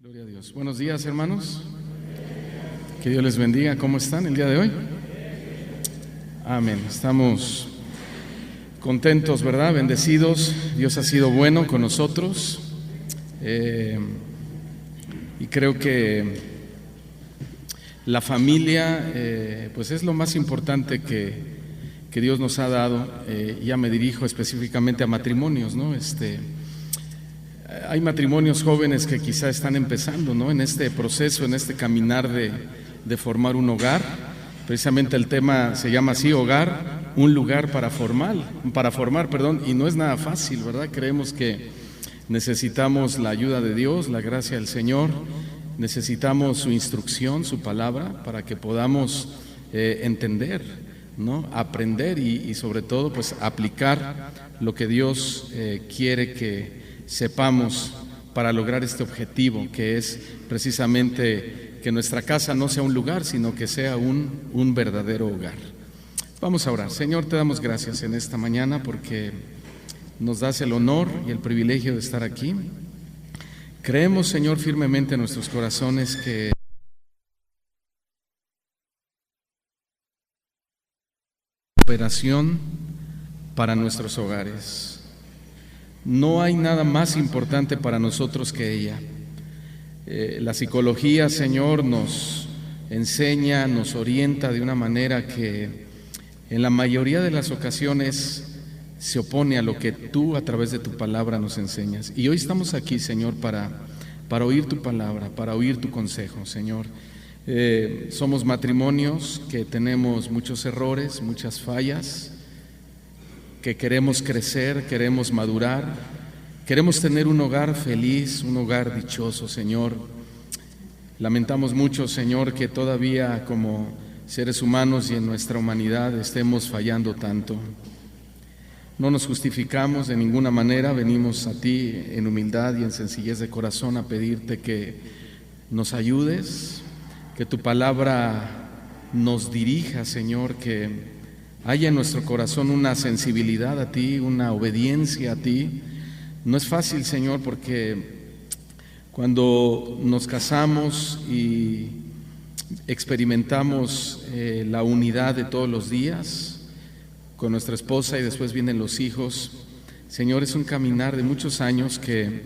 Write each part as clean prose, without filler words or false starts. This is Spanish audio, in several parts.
Gloria a Dios. Buenos días, hermanos. Que Dios les bendiga. ¿Cómo están el día de hoy? Amén. Estamos contentos, ¿verdad? Bendecidos. Dios ha sido bueno con nosotros. Y creo que la familia, pues es lo más importante que Dios nos ha dado. Ya me dirijo específicamente a matrimonios, ¿no? Hay matrimonios jóvenes que quizá están empezando, ¿no? En este proceso, en este caminar de formar un hogar. Precisamente el tema se llama así, hogar, un lugar para formar, y no es nada fácil, ¿verdad? Creemos que necesitamos la ayuda de Dios, la gracia del Señor, necesitamos su instrucción, su palabra, para que podamos entender, ¿no? Aprender y sobre todo, pues aplicar lo que Dios quiere que sepamos para lograr este objetivo, que es precisamente que nuestra casa no sea un lugar, sino que sea un verdadero hogar. Vamos a orar. Señor, te damos gracias en esta mañana porque nos das el honor y el privilegio de estar aquí. Creemos, Señor, firmemente en nuestros corazones que operación para nuestros hogares. No hay nada más importante para nosotros que ella. La psicología, Señor, nos enseña, nos orienta de una manera que en la mayoría de las ocasiones se opone a lo que tú a través de tu palabra nos enseñas. Y hoy estamos aquí, Señor, para oír tu palabra, para oír tu consejo, Señor. Somos matrimonios que tenemos muchos errores, muchas fallas, que queremos crecer, queremos madurar, queremos tener un hogar feliz, un hogar dichoso, Señor. Lamentamos mucho, Señor, que todavía como seres humanos y en nuestra humanidad estemos fallando tanto. No nos justificamos de ninguna manera, venimos a ti en humildad y en sencillez de corazón a pedirte que nos ayudes, que tu palabra nos dirija, Señor, que haya en nuestro corazón una sensibilidad a ti, una obediencia a ti. No es fácil, Señor, porque cuando nos casamos y experimentamos la unidad de todos los días con nuestra esposa y después vienen los hijos, Señor, es un caminar de muchos años que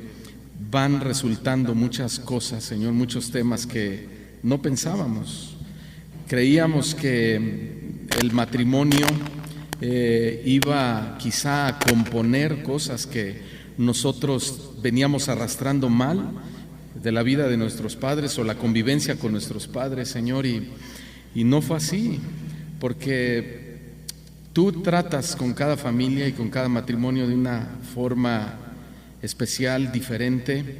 van resultando muchas cosas, Señor, muchos temas que no pensábamos. Creíamos que el matrimonio iba quizá a componer cosas que nosotros veníamos arrastrando mal de la vida de nuestros padres o la convivencia con nuestros padres, Señor, y no fue así, porque tú tratas con cada familia y con cada matrimonio de una forma especial, diferente,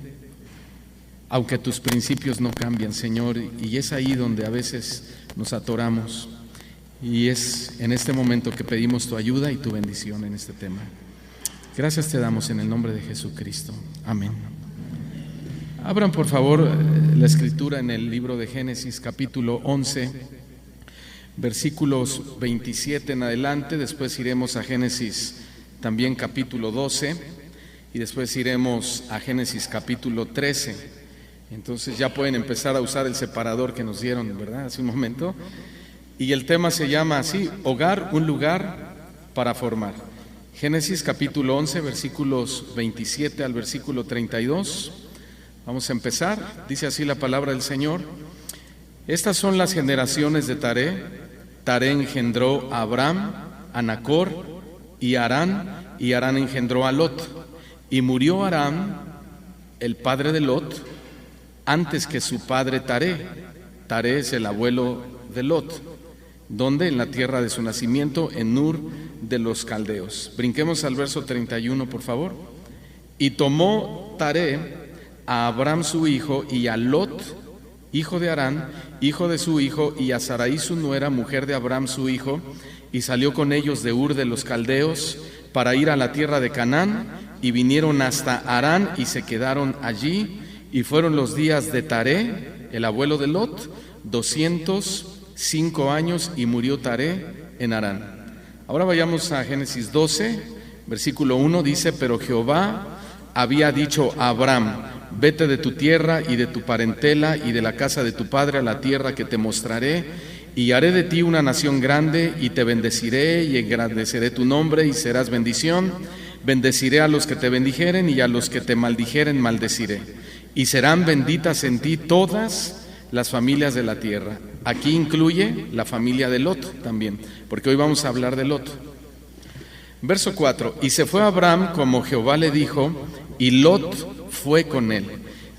aunque tus principios no cambian, Señor, y es ahí donde a veces nos atoramos. Y es en este momento que pedimos tu ayuda y tu bendición en este tema. Gracias te damos en el nombre de Jesucristo. Amén. Abran por favor la escritura en el libro de Génesis capítulo 11, versículos 27 en adelante. Después iremos a Génesis también capítulo 12 y después iremos a Génesis capítulo 13. Entonces ya pueden empezar a usar el separador que nos dieron, ¿verdad? Hace un momento. Y el tema se llama así, hogar, un lugar para formar. Génesis capítulo 11, versículos 27 al versículo 32. Vamos a empezar. Dice así la palabra del Señor. Estas son las generaciones de Taré. Taré engendró a Abram, a Nacor y a Harán, y Harán engendró a Lot. Y murió Aram, el padre de Lot, antes que su padre Taré. Taré es el abuelo de Lot. ¿Dónde? En la tierra de su nacimiento, en Ur de los Caldeos. Brinquemos al verso 31, por favor. Y tomó Taré a Abram su hijo y a Lot, hijo de Harán, hijo de su hijo, y a Sarai su nuera, mujer de Abram su hijo, y salió con ellos de Ur de los Caldeos para ir a la tierra de Canaán, y vinieron hasta Harán y se quedaron allí, y fueron los días de Taré, el abuelo de Lot, 205 años, y murió Taré en Harán. Ahora vayamos a Génesis 12, versículo 1, dice: pero Jehová había dicho a Abram: vete de tu tierra y de tu parentela y de la casa de tu padre a la tierra que te mostraré, y haré de ti una nación grande, y te bendeciré y engrandeceré tu nombre, y serás bendición. Bendeciré a los que te bendijeren, y a los que te maldijeren maldeciré. Y serán benditas en ti todas las familias de la tierra. Aquí incluye la familia de Lot también, porque hoy vamos a hablar de Lot. Verso 4, y se fue Abraham como Jehová le dijo, y Lot fue con él.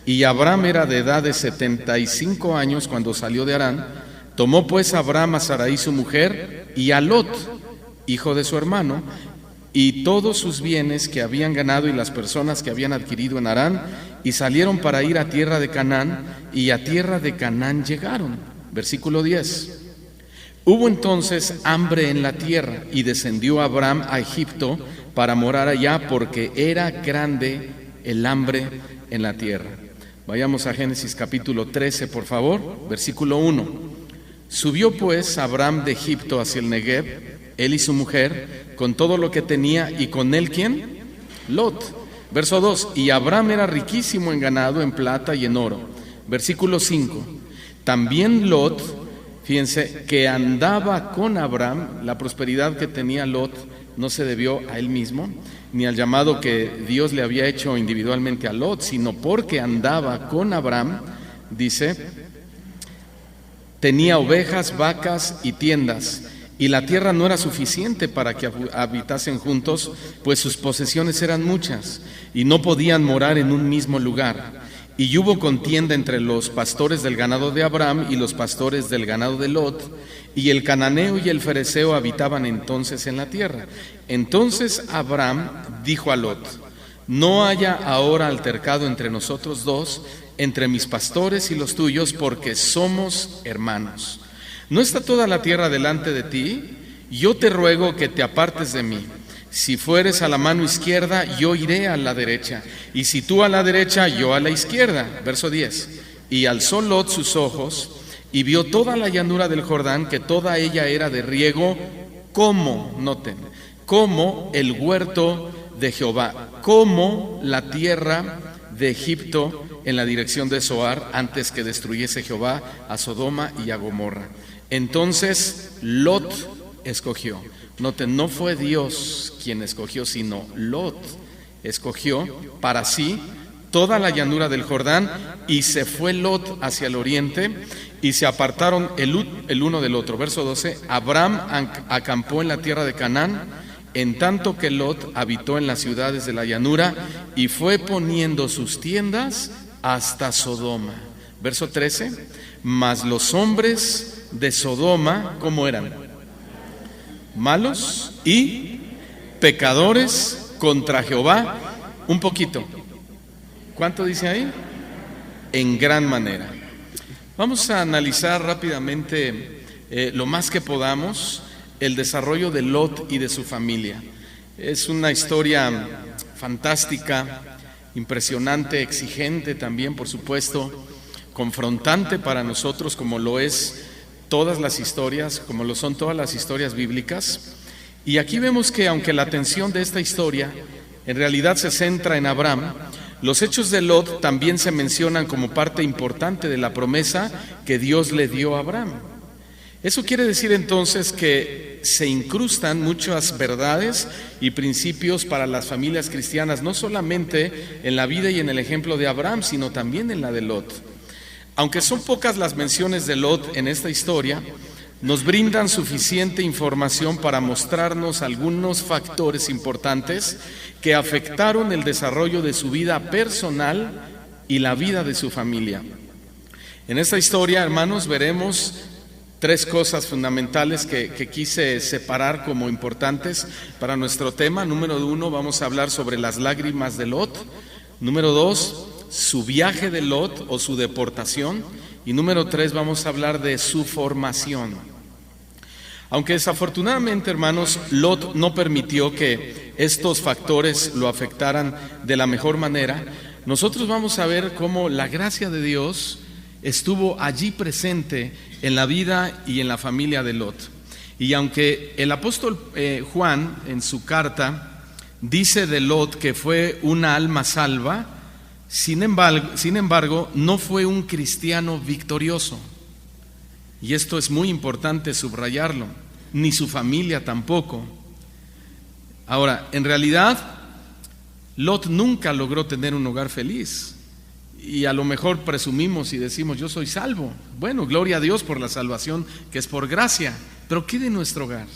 Y Abraham era de edad de 75 años cuando salió de Harán. Tomó pues Abraham a Sarai su mujer, y a Lot, hijo de su hermano, y todos sus bienes que habían ganado y las personas que habían adquirido en Harán, y salieron para ir a tierra de Canaán, y a tierra de Canaán llegaron. Versículo 10. Hubo entonces hambre en la tierra, y descendió Abraham a Egipto para morar allá, porque era grande el hambre en la tierra. Vayamos a Génesis capítulo 13, por favor, versículo 1. Subió pues Abraham de Egipto hacia el Negev, él y su mujer, con todo lo que tenía, y con él, ¿quién? Lot. Verso 2, y Abraham era riquísimo en ganado, en plata y en oro. Versículo 5, también Lot, fíjense, que andaba con Abraham. La prosperidad que tenía Lot no se debió a él mismo, ni al llamado que Dios le había hecho individualmente a Lot, sino porque andaba con Abraham, dice, tenía ovejas, vacas y tiendas, y la tierra no era suficiente para que habitasen juntos, pues sus posesiones eran muchas, y no podían morar en un mismo lugar. Y hubo contienda entre los pastores del ganado de Abraham y los pastores del ganado de Lot, y el cananeo y el fereceo habitaban entonces en la tierra. Entonces Abraham dijo a Lot, no haya ahora altercado entre nosotros dos, entre mis pastores y los tuyos, porque somos hermanos. ¿No está toda la tierra delante de ti? Yo te ruego que te apartes de mí. Si fueres a la mano izquierda, yo iré a la derecha, y si tú a la derecha, yo a la izquierda. Verso 10. Y alzó Lot sus ojos, y vio toda la llanura del Jordán, que toda ella era de riego, como, noten, como el huerto de Jehová, como la tierra de Egipto en la dirección de Zoar, antes que destruyese Jehová a Sodoma y a Gomorra. Entonces Lot escogió. Noten, no fue Dios quien escogió, sino Lot escogió para sí toda la llanura del Jordán, y se fue Lot hacia el oriente, y se apartaron el uno del otro. Verso 12, Abraham acampó en la tierra de Canaán, en tanto que Lot habitó en las ciudades de la llanura, y fue poniendo sus tiendas hasta Sodoma. Verso 13, mas los hombres de Sodoma, ¿cómo eran? Malos y pecadores contra Jehová, un poquito. ¿Cuánto dice ahí? En gran manera. Vamos a analizar rápidamente, lo más que podamos, el desarrollo de Lot y de su familia. Es una historia fantástica, impresionante, exigente también, por supuesto, confrontante para nosotros, como lo es todas las historias, como lo son todas las historias bíblicas. Y aquí vemos que aunque la atención de esta historia en realidad se centra en Abraham, los hechos de Lot también se mencionan como parte importante de la promesa que Dios le dio a Abraham. Eso quiere decir entonces que se incrustan muchas verdades y principios para las familias cristianas, no solamente en la vida y en el ejemplo de Abraham, sino también en la de Lot. Aunque son pocas las menciones de Lot en esta historia, nos brindan suficiente información para mostrarnos algunos factores importantes que afectaron el desarrollo de su vida personal y la vida de su familia. En esta historia, hermanos, veremos tres cosas fundamentales que quise separar como importantes para nuestro tema. Número 1, vamos a hablar sobre las lágrimas de Lot. Número 2, su viaje de Lot o su deportación. Y número 3, vamos a hablar de su formación. Aunque desafortunadamente, hermanos, Lot no permitió que estos factores lo afectaran de la mejor manera, nosotros vamos a ver cómo la gracia de Dios estuvo allí presente en la vida y en la familia de Lot. Y aunque el apóstol Juan en su carta dice de Lot que fue una alma salva, Sin embargo, no fue un cristiano victorioso. Y esto es muy importante subrayarlo, ni su familia tampoco. Ahora, en realidad, Lot nunca logró tener un hogar feliz. Y a lo mejor presumimos y decimos, yo soy salvo. Bueno, gloria a Dios por la salvación que es por gracia. Pero ¿qué de nuestro hogar?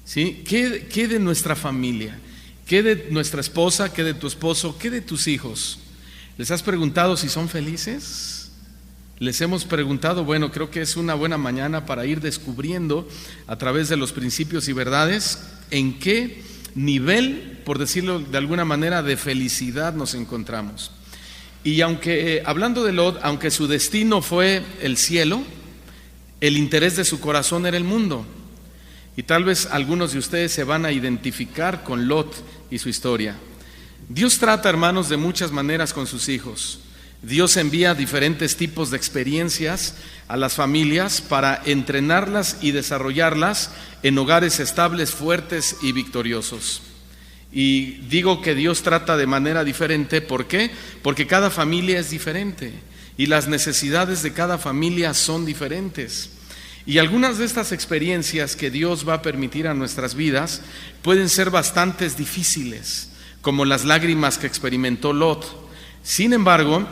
¿Sí? ¿Qué de nuestra familia? ¿Qué de nuestra esposa? ¿Qué de tu esposo? ¿Qué de tus hijos? ¿Les has preguntado si son felices? Les hemos preguntado. Bueno, creo que es una buena mañana para ir descubriendo a través de los principios y verdades en qué nivel, por decirlo de alguna manera, de felicidad nos encontramos. Y aunque, hablando de Lot, aunque su destino fue el cielo, el interés de su corazón era el mundo. Y tal vez algunos de ustedes se van a identificar con Lot y su historia. Dios trata, hermanos, de muchas maneras con sus hijos. Dios envía diferentes tipos de experiencias a las familias para entrenarlas y desarrollarlas en hogares estables, fuertes y victoriosos. Y digo que Dios trata de manera diferente. ¿Por qué? Porque cada familia es diferente y las necesidades de cada familia son diferentes. Y algunas de estas experiencias que Dios va a permitir a nuestras vidas pueden ser bastante difíciles, como las lágrimas que experimentó Lot. Sin embargo,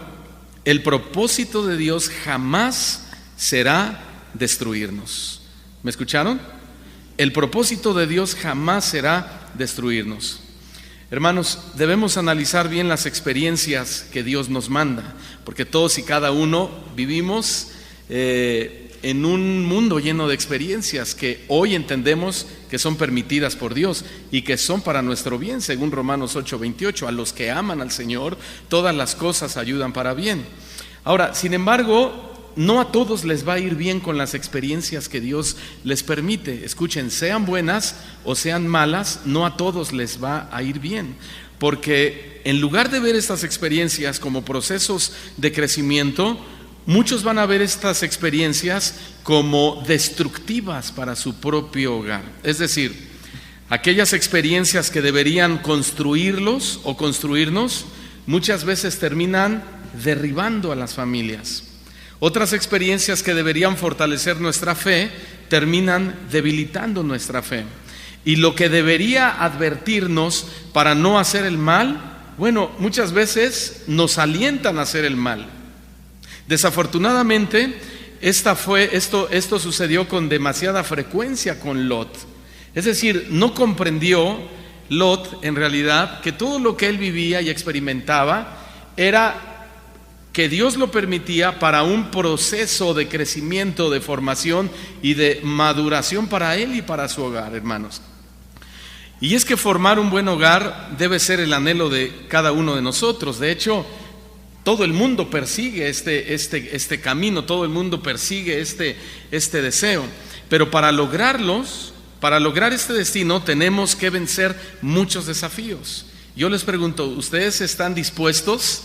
el propósito de Dios jamás será destruirnos. ¿Me escucharon? El propósito de Dios jamás será destruirnos. Hermanos, debemos analizar bien las experiencias que Dios nos manda, porque todos y cada uno vivimos en un mundo lleno de experiencias que hoy entendemos que son permitidas por Dios y que son para nuestro bien, según Romanos 8:28. A los que aman al Señor, todas las cosas ayudan para bien. Ahora, sin embargo, no a todos les va a ir bien con las experiencias que Dios les permite. Escuchen, sean buenas o sean malas, no a todos les va a ir bien. Porque en lugar de ver estas experiencias como procesos de crecimiento, muchos van a ver estas experiencias como destructivas para su propio hogar. Es decir, aquellas experiencias que deberían construirlos o construirnos, muchas veces terminan derribando a las familias. Otras experiencias que deberían fortalecer nuestra fe terminan debilitando nuestra fe. Y lo que debería advertirnos para no hacer el mal, bueno, muchas veces nos alientan a hacer el mal. Desafortunadamente, esto sucedió con demasiada frecuencia con Lot. Es decir, no comprendió Lot en realidad que todo lo que él vivía y experimentaba era que Dios lo permitía para un proceso de crecimiento, de formación y de maduración para él y para su hogar, hermanos. Y es que formar un buen hogar debe ser el anhelo de cada uno de nosotros. De hecho, todo el mundo persigue este camino, todo el mundo persigue este deseo. Pero para lograr este destino, tenemos que vencer muchos desafíos. Yo les pregunto, ¿ustedes están dispuestos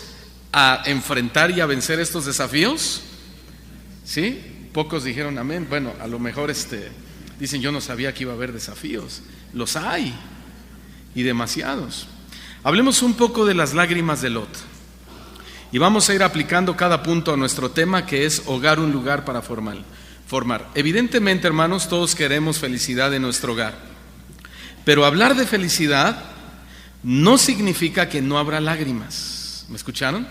a enfrentar y a vencer estos desafíos? ¿Sí? Pocos dijeron amén. Bueno, a lo mejor dicen, yo no sabía que iba a haber desafíos. Los hay, y demasiados. Hablemos un poco de las lágrimas de Lot. Y vamos a ir aplicando cada punto a nuestro tema, que es hogar, un lugar para formar. Evidentemente, hermanos, todos queremos felicidad en nuestro hogar. Pero hablar de felicidad no significa que no habrá lágrimas. ¿Me escucharon?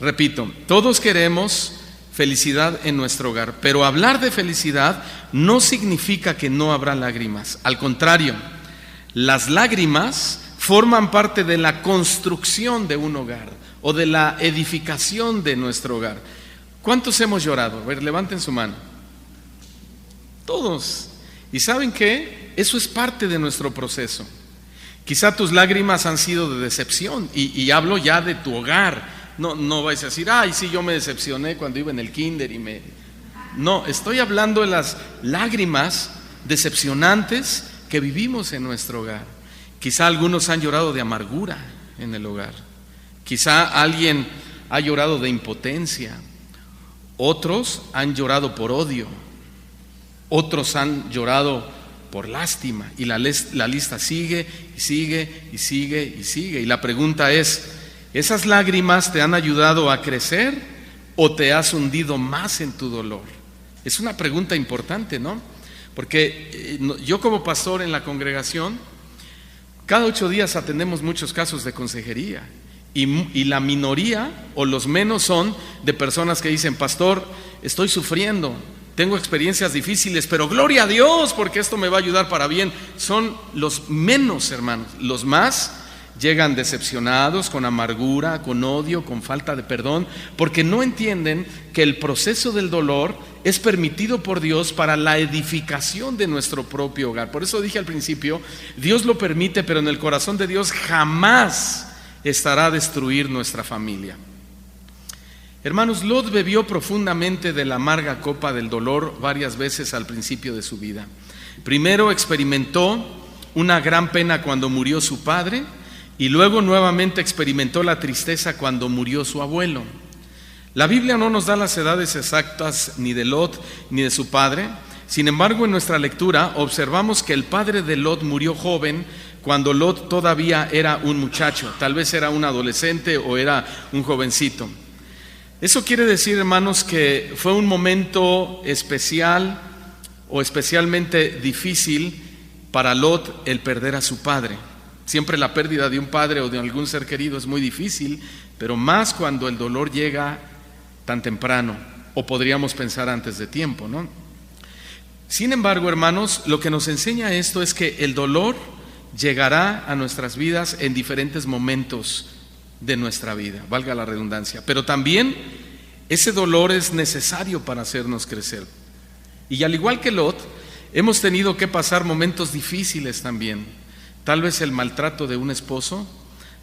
Repito, todos queremos felicidad en nuestro hogar, pero hablar de felicidad no significa que no habrá lágrimas. Al contrario, las lágrimas forman parte de la construcción de un hogar o de la edificación de nuestro hogar. ¿Cuántos hemos llorado? A ver, levanten su mano. Todos. ¿Y saben qué? Eso es parte de nuestro proceso. Quizá tus lágrimas han sido de decepción, y hablo ya de tu hogar. No vais a decir, ay, sí, yo me decepcioné cuando iba en el kinder No, estoy hablando de las lágrimas decepcionantes que vivimos en nuestro hogar. Quizá algunos han llorado de amargura en el hogar. Quizá alguien ha llorado de impotencia. Otros han llorado por odio. Otros han llorado por lástima. Y la lista sigue y sigue y sigue y sigue. Y la pregunta es, ¿Esas lágrimas te han ayudado a crecer o te has hundido más en tu dolor? Es una pregunta importante, ¿no? Porque yo como pastor en la congregación, cada 8 días atendemos muchos casos de consejería y la minoría o los menos son de personas que dicen: pastor, estoy sufriendo, tengo experiencias difíciles, pero gloria a Dios porque esto me va a ayudar para bien. Son los menos, hermanos. Los más llegan decepcionados, con amargura, con odio, con falta de perdón, porque no entienden que el proceso del dolor es permitido por Dios para la edificación de nuestro propio hogar. Por eso dije al principio, Dios lo permite, pero en el corazón de Dios jamás estará a destruir nuestra familia. Hermanos, Lot bebió profundamente de la amarga copa del dolor varias veces al principio de su vida. Primero experimentó una gran pena cuando murió su padre, y luego nuevamente experimentó la tristeza cuando murió su abuelo. La Biblia no nos da las edades exactas ni de Lot ni de su padre. Sin embargo, en nuestra lectura observamos que el padre de Lot murió joven, cuando Lot todavía era un muchacho. Tal vez era un adolescente o era un jovencito. Eso quiere decir, hermanos, que fue un momento especial o especialmente difícil para Lot el perder a su padre. Siempre la pérdida de un padre o de algún ser querido es muy difícil, pero más cuando el dolor llega tan temprano, o podríamos pensar antes de tiempo, ¿no? Sin embargo, hermanos, lo que nos enseña esto es que el dolor llegará a nuestras vidas en diferentes momentos de nuestra vida, valga la redundancia, pero también ese dolor es necesario para hacernos crecer. Y al igual que Lot, hemos tenido que pasar momentos difíciles también. Tal vez el maltrato de un esposo,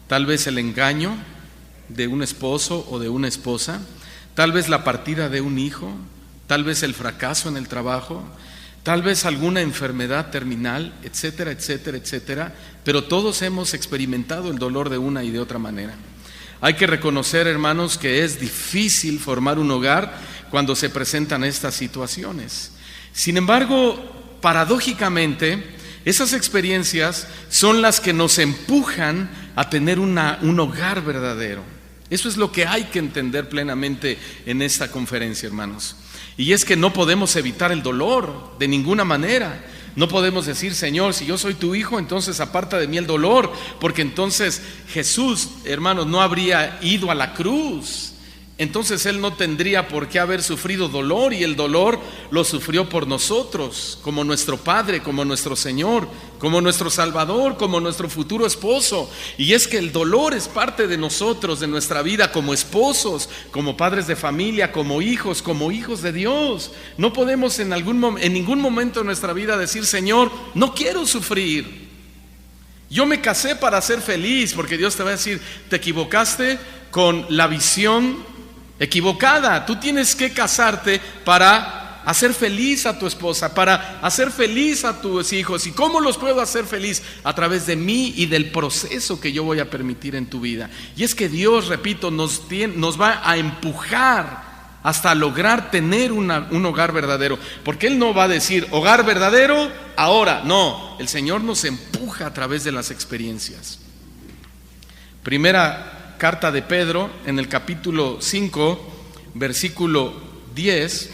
tal vez el engaño de un esposo o de una esposa, tal vez la partida de un hijo, tal vez el fracaso en el trabajo, tal vez alguna enfermedad terminal, etcétera, etcétera, etcétera. Pero todos hemos experimentado el dolor de una y de otra manera. Hay que reconocer, hermanos, que es difícil formar un hogar cuando se presentan estas situaciones. Sin embargo, paradójicamente, esas experiencias son las que nos empujan a tener un hogar verdadero. Eso es lo que hay que entender plenamente en esta conferencia, hermanos. Y es que no podemos evitar el dolor de ninguna manera. No podemos decir: Señor, si yo soy tu hijo, entonces aparta de mí el dolor, porque entonces Jesús, hermanos, no habría ido a la cruz. Entonces Él no tendría por qué haber sufrido dolor, y el dolor lo sufrió por nosotros, como nuestro Padre, como nuestro Señor, como nuestro Salvador, como nuestro futuro esposo. Y es que el dolor es parte de nosotros, de nuestra vida, como esposos, como padres de familia, como hijos de Dios. No podemos en ningún momento de nuestra vida decir: Señor, no quiero sufrir. Yo me casé para ser feliz, porque Dios te va a decir: te equivocaste con la visión equivocada. Tú tienes que casarte para hacer feliz a tu esposa, para hacer feliz a tus hijos. ¿Y cómo los puedo hacer feliz? A través de mí y del proceso que yo voy a permitir en tu vida. Y es que Dios, repito, nos va a empujar hasta lograr tener un hogar verdadero, porque Él no va a decir: hogar verdadero ahora. No, el Señor nos empuja a través de las experiencias. Primera carta de Pedro, en el capítulo 5, versículo 10,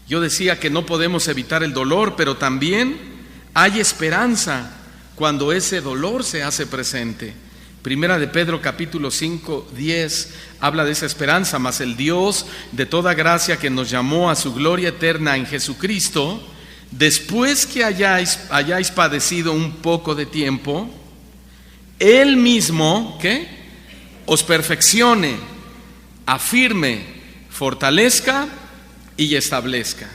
yo decía que no podemos evitar el dolor, pero también hay esperanza cuando ese dolor se hace presente. Primera de Pedro, capítulo 5, 10, habla de esa esperanza. Mas el Dios de toda gracia, que nos llamó a su gloria eterna en Jesucristo, después que hayáis padecido un poco de tiempo, Él mismo, ¿qué?, os perfeccione, afirme, fortalezca y establezca.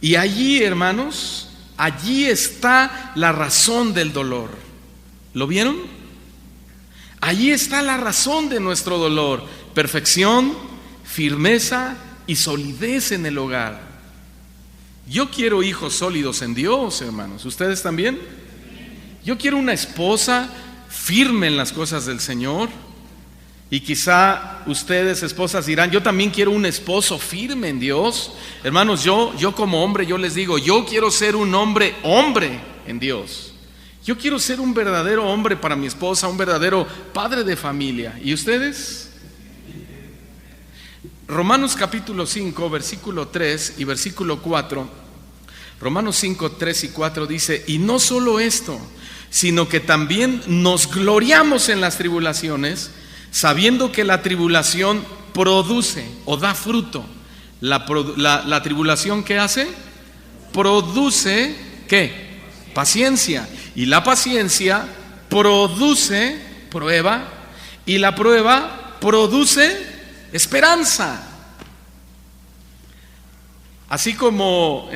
Y allí, hermanos, allí está la razón del dolor. ¿Lo vieron? Allí está la razón de nuestro dolor: perfección, firmeza y solidez en el hogar. Yo quiero hijos sólidos en Dios, hermanos. ¿Ustedes también? Yo quiero una esposa firme en las cosas del Señor. Y quizá ustedes, esposas, dirán: yo también quiero un esposo firme en Dios. Hermanos, yo como hombre, yo les digo: yo quiero ser un hombre en Dios. Yo quiero ser un verdadero hombre para mi esposa, un verdadero padre de familia. ¿Y ustedes? Romanos capítulo 5, versículo 3 y versículo 4. Romanos 5, 3 y 4 dice: y no solo esto, sino que también nos gloriamos en las tribulaciones, sabiendo que la tribulación produce o da fruto. La tribulación, ¿qué hace? Produce, ¿qué? Paciencia. Y la paciencia produce prueba, y la prueba produce esperanza. Así como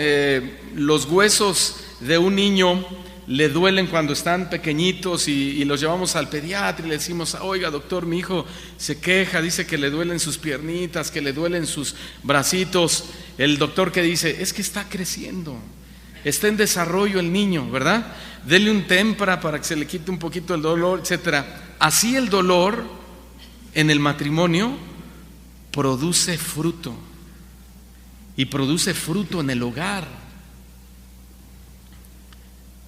los huesos de un niño le duelen cuando están pequeñitos y los llevamos al pediatra y le decimos: oiga doctor, mi hijo se queja, dice que le duelen sus piernitas, que le duelen sus bracitos. El doctor, que dice: es que está creciendo, está en desarrollo el niño, ¿verdad? Dele un Tempra para que se le quite un poquito el dolor, etcétera. Así el dolor en el matrimonio produce fruto, y produce fruto en el hogar.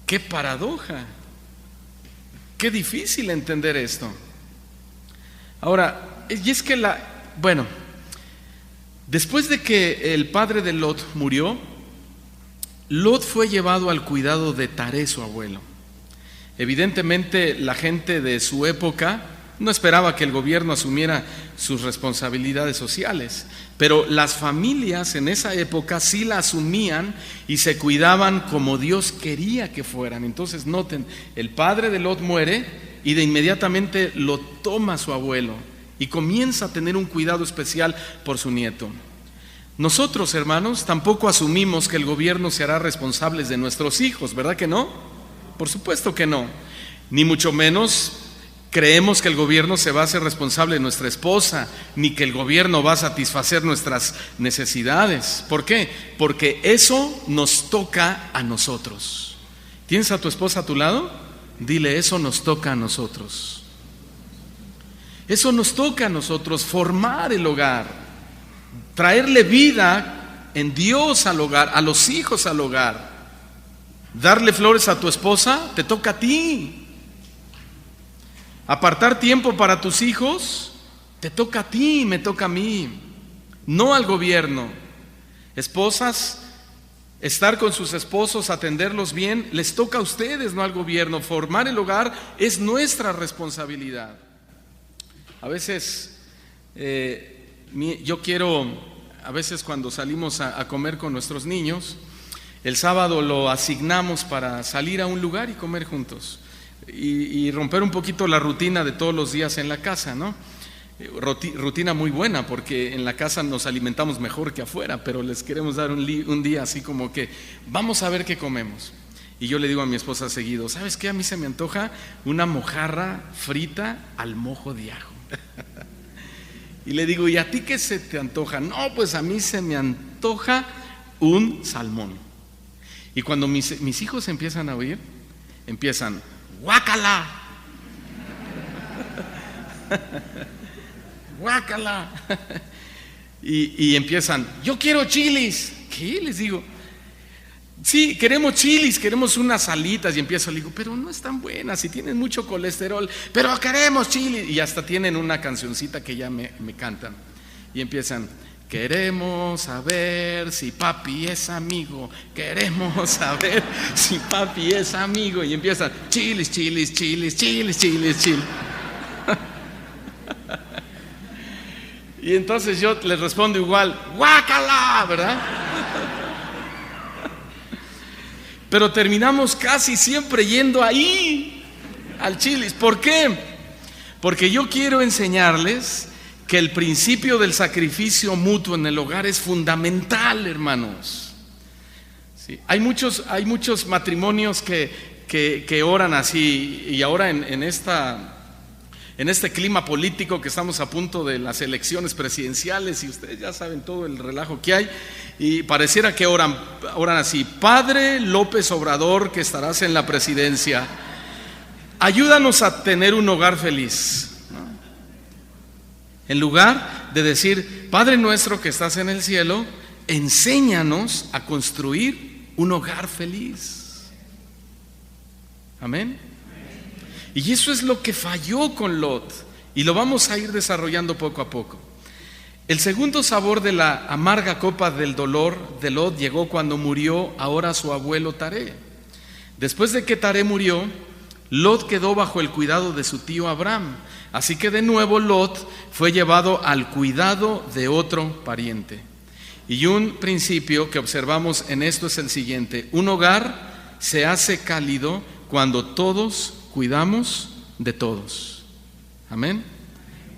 ¡Qué paradoja! ¡Qué difícil entender esto! Ahora, y es que después de que el padre de Lot murió, Lot fue llevado al cuidado de Taré, su abuelo. Evidentemente, la gente de su época no esperaba que el gobierno asumiera sus responsabilidades sociales, pero las familias en esa época sí la asumían y se cuidaban como Dios quería que fueran. Entonces noten, el padre de Lot muere y de inmediatamente lo toma su abuelo y comienza a tener un cuidado especial por su nieto. Nosotros, hermanos, tampoco asumimos que el gobierno se hará responsable de nuestros hijos, ¿verdad que no? Por supuesto que no. Ni mucho menos creemos que el gobierno se va a hacer responsable de nuestra esposa, ni que el gobierno va a satisfacer nuestras necesidades. ¿Por qué? Porque eso nos toca a nosotros. ¿Tienes a tu esposa a tu lado? Dile: eso nos toca a nosotros. Eso nos toca a nosotros, formar el hogar, traerle vida en Dios al hogar, a los hijos al hogar. Darle flores a tu esposa, te toca a ti. Apartar tiempo para tus hijos, te toca a ti, me toca a mí, no al gobierno. Esposas, estar con sus esposos, atenderlos bien, les toca a ustedes, no al gobierno. Formar el hogar es nuestra responsabilidad. A veces a veces cuando salimos a comer con nuestros niños, el sábado lo asignamos para salir a un lugar y comer juntos y romper un poquito la rutina de todos los días en la casa, ¿no? Rutina muy buena, porque en la casa nos alimentamos mejor que afuera, pero les queremos dar un día así como que vamos a ver qué comemos. Y yo le digo a mi esposa seguido: ¿sabes qué? A mí se me antoja una mojarra frita al mojo de ajo. Y le digo: ¿y a ti qué se te antoja? No, pues a mí se me antoja un salmón. Y cuando mis hijos empiezan a oír, empiezan: ¡guácala! ¡Guácala! Y empiezan: yo quiero chilis. ¿Qué? Les digo: sí, queremos chilis, queremos unas alitas. Y empiezo, le digo: pero no están buenas y tienen mucho colesterol, pero queremos chilis. Y hasta tienen una cancioncita que ya me cantan. Y empiezan: queremos saber si papi es amigo, queremos saber si papi es amigo. Y empiezan: chilis, chilis, chilis, chilis, chilis, chilis. Y entonces yo les respondo igual: ¡guácala! ¿Verdad? Pero terminamos casi siempre yendo ahí, al chilis. ¿Por qué? Porque yo quiero enseñarles que el principio del sacrificio mutuo en el hogar es fundamental, hermanos. Sí, hay muchos matrimonios que oran así, y ahora en este clima político que estamos a punto de las elecciones presidenciales, y ustedes ya saben todo el relajo que hay, y pareciera que oran así: Padre López Obrador, que estarás en la presidencia, ayúdanos a tener un hogar feliz. En lugar de decir: Padre nuestro que estás en el cielo, enséñanos a construir un hogar feliz. Amén. Y eso es lo que falló con Lot, y lo vamos a ir desarrollando poco a poco. El segundo sabor de la amarga copa del dolor de Lot llegó cuando murió ahora su abuelo Taré. Después de que Taré murió, Lot quedó bajo el cuidado de su tío Abraham. Así que de nuevo Lot fue llevado al cuidado de otro pariente. Y un principio que observamos en esto es el siguiente: un hogar se hace cálido cuando todos cuidamos de todos. Amén.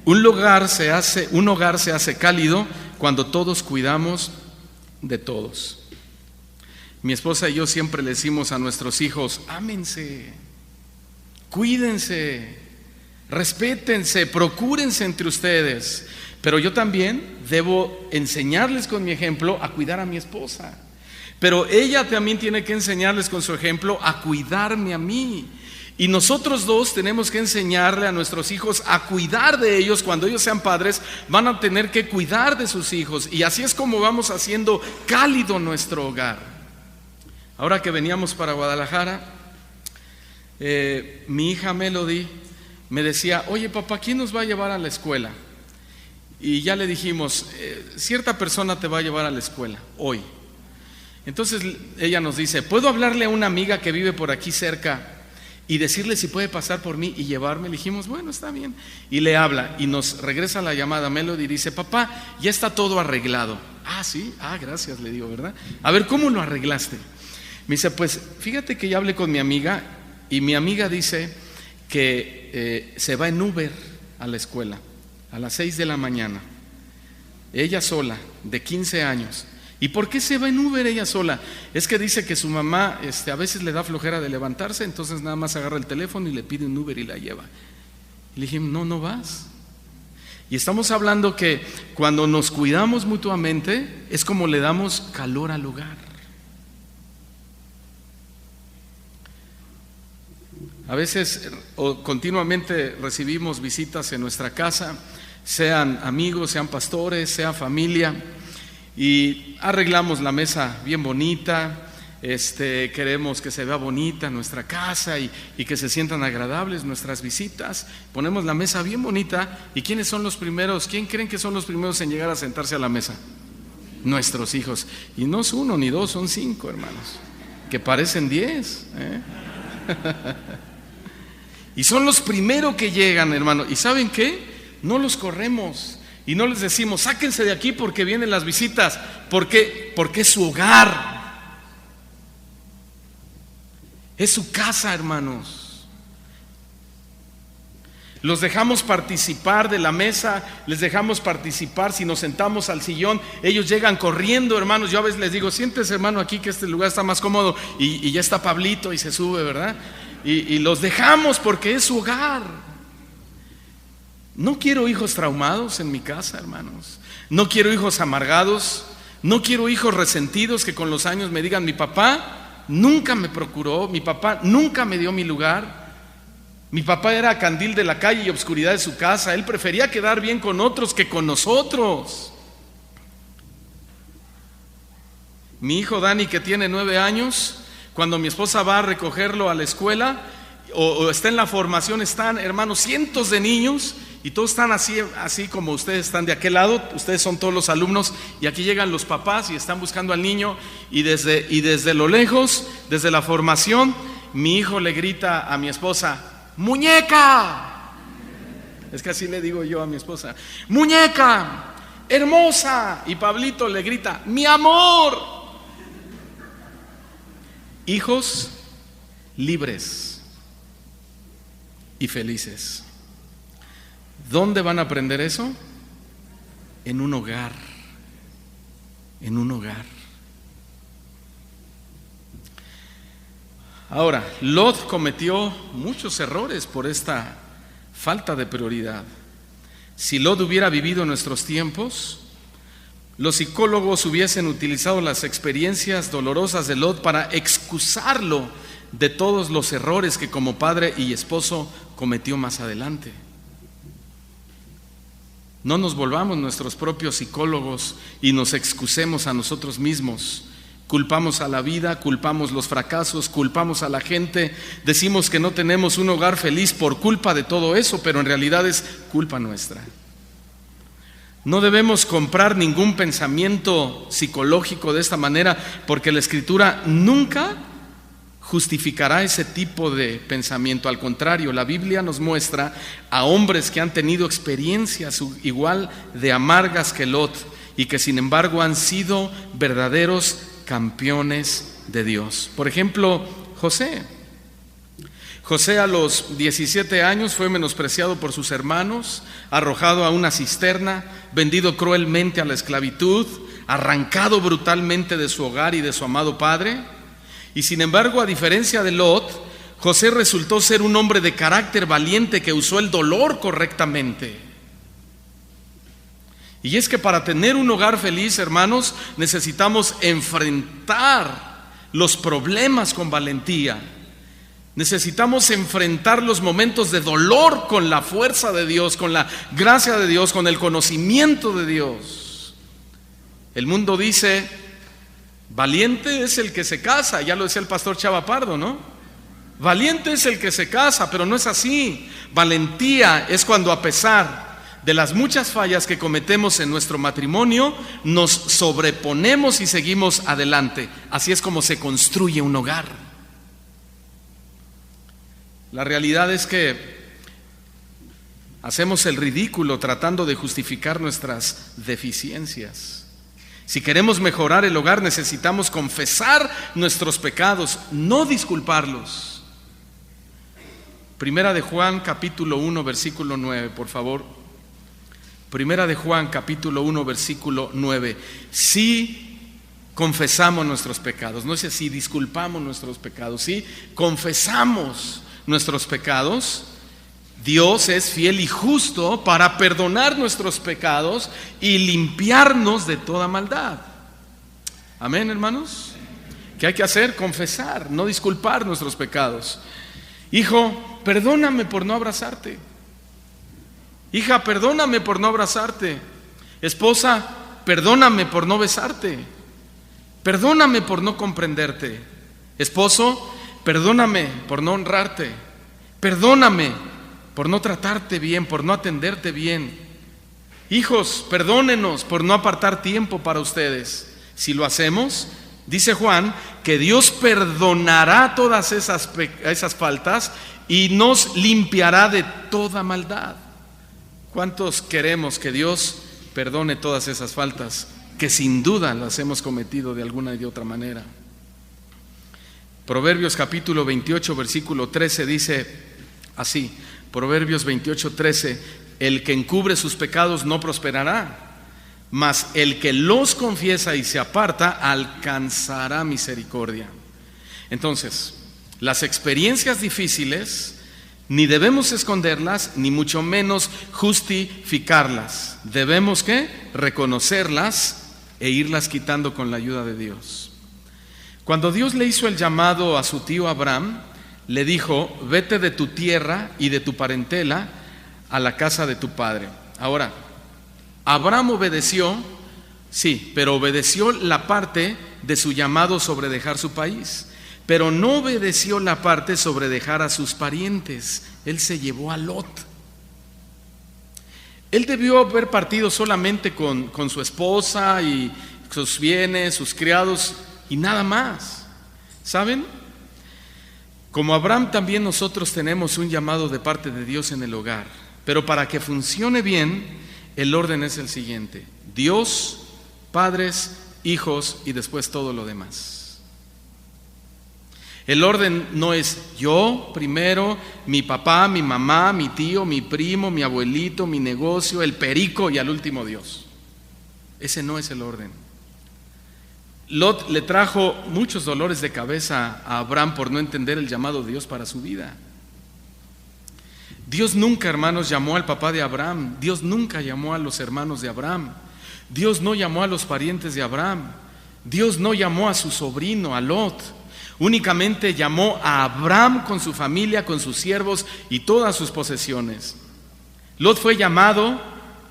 Un hogar se hace cálido cuando todos cuidamos de todos. Mi esposa y yo siempre le decimos a nuestros hijos: ámense, cuídense, respétense, procúrense entre ustedes. Pero yo también debo enseñarles con mi ejemplo a cuidar a mi esposa. Pero ella también tiene que enseñarles con su ejemplo a cuidarme a mí. Y nosotros dos tenemos que enseñarle a nuestros hijos a cuidar de ellos. Cuando ellos sean padres, van a tener que cuidar de sus hijos. Y así es como vamos haciendo cálido nuestro hogar. Ahora que veníamos para Guadalajara, mi hija Melody me decía: oye papá, ¿quién nos va a llevar a la escuela? Y ya le dijimos: cierta persona te va a llevar a la escuela hoy. Entonces ella nos dice: ¿puedo hablarle a una amiga que vive por aquí cerca y decirle si puede pasar por mí y llevarme? Le dijimos: bueno, está bien. Y le habla y nos regresa la llamada Melody y dice: papá, ya está todo arreglado. Ah, sí, gracias, le digo, ¿verdad? A ver, ¿cómo lo arreglaste? Me dice: pues fíjate que ya hablé con mi amiga y mi amiga dice que se va en Uber a la escuela a las 6 de la mañana, ella sola, de 15 años. ¿Y por qué se va en Uber ella sola? Es que dice que su mamá a veces le da flojera de levantarse, entonces nada más agarra el teléfono y le pide un Uber y la lleva. Y le dije: no vas. Y estamos hablando que cuando nos cuidamos mutuamente es como le damos calor al hogar. A veces o continuamente recibimos visitas en nuestra casa, sean amigos, sean pastores, sea familia, y arreglamos la mesa bien bonita, queremos que se vea bonita nuestra casa y que se sientan agradables nuestras visitas. Ponemos la mesa bien bonita, y ¿quiénes son los primeros? ¿Quién creen que son los primeros en llegar a sentarse a la mesa? Nuestros hijos. Y no es 1 ni 2, son 5, hermanos, que parecen 10, Y son los primeros que llegan, hermano. ¿Y saben qué? No los corremos y no les decimos: sáquense de aquí porque vienen las visitas. ¿Por qué? Porque es su hogar, es su casa, hermanos. Los dejamos participar de la mesa, les dejamos participar. Si nos sentamos al sillón, ellos llegan corriendo, hermanos. Yo a veces les digo: siéntese, hermano, aquí que este lugar está más cómodo. Y ya está Pablito y se sube, ¿verdad? Y los dejamos porque es su hogar. No quiero hijos traumados en mi casa, hermanos. No quiero hijos amargados. No quiero hijos resentidos que con los años me digan: mi papá nunca me procuró, mi papá nunca me dio mi lugar, mi papá era candil de la calle y obscuridad de su casa, él prefería quedar bien con otros que con nosotros. Mi hijo Dani, que tiene 9 años, cuando mi esposa va a recogerlo a la escuela o está en la formación, están, hermanos, cientos de niños y todos están así como ustedes están de aquel lado. Ustedes son todos los alumnos y aquí llegan los papás y están buscando al niño, y desde lo lejos, desde la formación, mi hijo le grita a mi esposa: ¡muñeca! Es que así le digo yo a mi esposa: ¡muñeca! ¡Hermosa! Y Pablito le grita: ¡mi amor! Hijos libres y felices. ¿Dónde van a aprender eso? En un hogar. En un hogar. Ahora, Lot cometió muchos errores por esta falta de prioridad. Si Lot hubiera vivido en nuestros tiempos, los psicólogos hubiesen utilizado las experiencias dolorosas de Lot para excusarlo de todos los errores que como padre y esposo cometió más adelante. No nos volvamos nuestros propios psicólogos y nos excusemos a nosotros mismos Culpamos a la vida, culpamos los fracasos, culpamos a la gente, decimos que no tenemos un hogar feliz por culpa de todo eso, pero en realidad es culpa nuestra. No debemos comprar ningún pensamiento psicológico de esta manera, porque la Escritura nunca justificará ese tipo de pensamiento. Al contrario, la Biblia nos muestra a hombres que han tenido experiencias igual de amargas que Lot y que sin embargo han sido verdaderos campeones de Dios. Por ejemplo, José. José a los 17 años fue menospreciado por sus hermanos, arrojado a una cisterna, vendido cruelmente a la esclavitud, arrancado brutalmente de su hogar y de su amado padre. Y sin embargo, a diferencia de Lot, José resultó ser un hombre de carácter valiente que usó el dolor correctamente. Y es que para tener un hogar feliz, hermanos, necesitamos enfrentar los problemas con valentía. Necesitamos enfrentar los momentos de dolor con la fuerza de Dios, con la gracia de Dios, con el conocimiento de Dios. El mundo dice, valiente es el que se casa, ya lo decía el pastor Chava Pardo, ¿no? Valiente es el que se casa, pero no es así. Valentía es cuando, a pesar de las muchas fallas que cometemos en nuestro matrimonio, nos sobreponemos y seguimos adelante. Así es como se construye un hogar. La realidad es que hacemos el ridículo tratando de justificar nuestras deficiencias. Si queremos mejorar el hogar, necesitamos confesar nuestros pecados, no disculparlos. Primera de Juan, capítulo 1, versículo 9, por favor. Primera de Juan, capítulo 1, versículo 9. Si confesamos nuestros pecados, no sé si disculpamos nuestros pecados, si confesamos nuestros pecados, Dios es fiel y justo para perdonar nuestros pecados y limpiarnos de toda maldad. Amén, hermanos. ¿Qué hay que hacer? Confesar, no disculpar nuestros pecados. Hijo, perdóname por no abrazarte. Hija, perdóname por no abrazarte. Esposa, perdóname por no besarte. Perdóname por no comprenderte. Esposo, perdóname por no honrarte. Perdóname por no tratarte bien, por no atenderte bien. Hijos, perdónenos por no apartar tiempo para ustedes. Si lo hacemos, dice Juan, que Dios perdonará todas esas faltas y nos limpiará de toda maldad. ¿Cuántos queremos que Dios perdone todas esas faltas que sin duda las hemos cometido de alguna y de otra manera? Proverbios capítulo 28, versículo 13 dice así, Proverbios 28, 13, el que encubre sus pecados no prosperará, mas el que los confiesa y se aparta alcanzará misericordia. Entonces, las experiencias difíciles ni debemos esconderlas, ni mucho menos justificarlas. Debemos ¿qué? Reconocerlas e irlas quitando con la ayuda de Dios. Cuando Dios le hizo el llamado a su tío Abraham, le dijo, vete de tu tierra y de tu parentela a la casa de tu padre. Ahora, Abraham obedeció, sí, pero obedeció la parte de su llamado sobre dejar su país. Pero no obedeció la parte sobre dejar a sus parientes. Él se llevó a Lot. Él debió haber partido solamente con su esposa y sus bienes, sus criados y nada más. ¿Saben? Como Abraham, también nosotros tenemos un llamado de parte de Dios en el hogar. Pero para que funcione bien, el orden es el siguiente: Dios, padres, hijos y después todo lo demás. El orden no es yo primero, mi papá, mi mamá, mi tío, mi primo, mi abuelito, mi negocio, el perico y al último Dios. Ese no es el orden. Lot le trajo muchos dolores de cabeza a Abraham por no entender el llamado de Dios para su vida. Dios nunca, hermanos, llamó al papá de Abraham. Dios nunca llamó a los hermanos de Abraham. Dios no llamó a los parientes de Abraham. Dios no llamó a su sobrino, a Lot. Únicamente llamó a Abraham con su familia, con sus siervos y todas sus posesiones. Lot fue llamado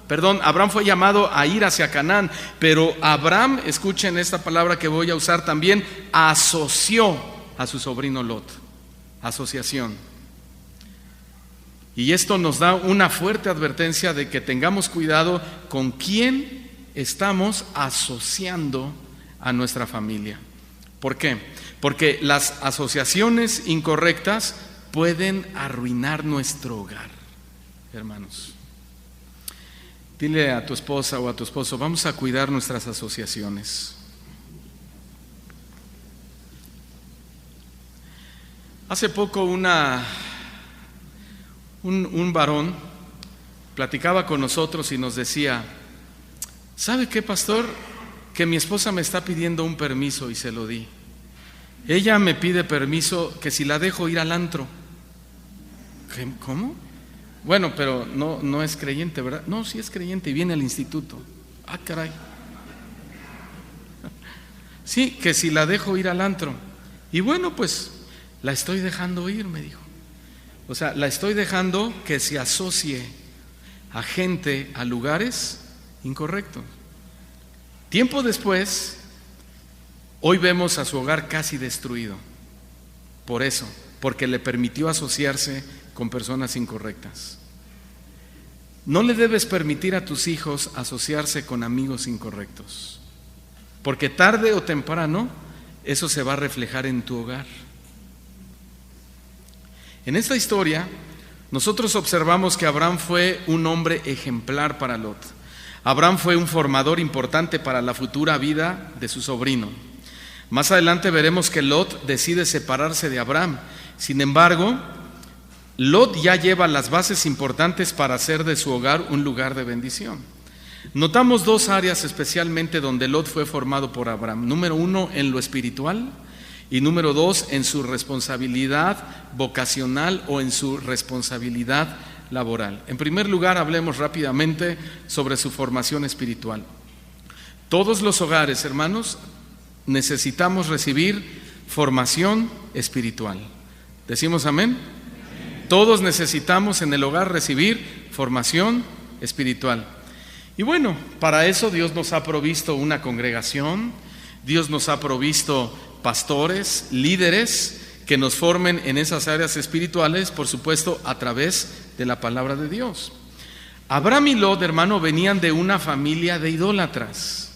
Abraham fue llamado a ir hacia Canaán, pero Abraham, escuchen esta palabra que voy a usar también, asoció a su sobrino Lot. Asociación. Y esto nos da una fuerte advertencia de que tengamos cuidado con quién estamos asociando a nuestra familia. ¿Por qué? Porque las asociaciones incorrectas pueden arruinar nuestro hogar, hermanos. Dile a tu esposa o a tu esposo, vamos a cuidar nuestras asociaciones. Hace poco un varón platicaba con nosotros y nos decía, ¿sabe qué, pastor? Que mi esposa me está pidiendo un permiso y se lo di. Ella me pide permiso que si la dejo ir al antro. ¿Cómo? Bueno, pero no es creyente, ¿verdad? No, sí es creyente y viene al instituto. Ah, caray. Sí, que si la dejo ir al antro. Y bueno, pues la estoy dejando ir, me dijo. O sea, la estoy dejando que se asocie a gente, a lugares incorrectos. Tiempo después, hoy vemos a su hogar casi destruido. Por eso, porque le permitió asociarse con personas incorrectas. No le debes permitir a tus hijos asociarse con amigos incorrectos, porque tarde o temprano eso se va a reflejar en tu hogar. En esta historia, nosotros observamos que Abraham fue un hombre ejemplar para Lot. Abraham fue un formador importante para la futura vida de su sobrino. Más adelante veremos que Lot decide separarse de Abraham. Sin embargo, Lot ya lleva las bases importantes para hacer de su hogar un lugar de bendición. Notamos dos áreas especialmente donde Lot fue formado por Abraham. Número uno, en lo espiritual, y número dos, en su responsabilidad vocacional o en su responsabilidad laboral. En primer lugar, hablemos rápidamente sobre su formación espiritual. Todos los hogares, hermanos, necesitamos recibir formación espiritual. ¿Decimos amén? Todos necesitamos en el hogar recibir formación espiritual. Y bueno, para eso Dios nos ha provisto una congregación, Dios nos ha provisto pastores, líderes que nos formen en esas áreas espirituales, por supuesto, a través de la palabra de Dios. Abraham y Lot, hermano, venían de una familia de idólatras,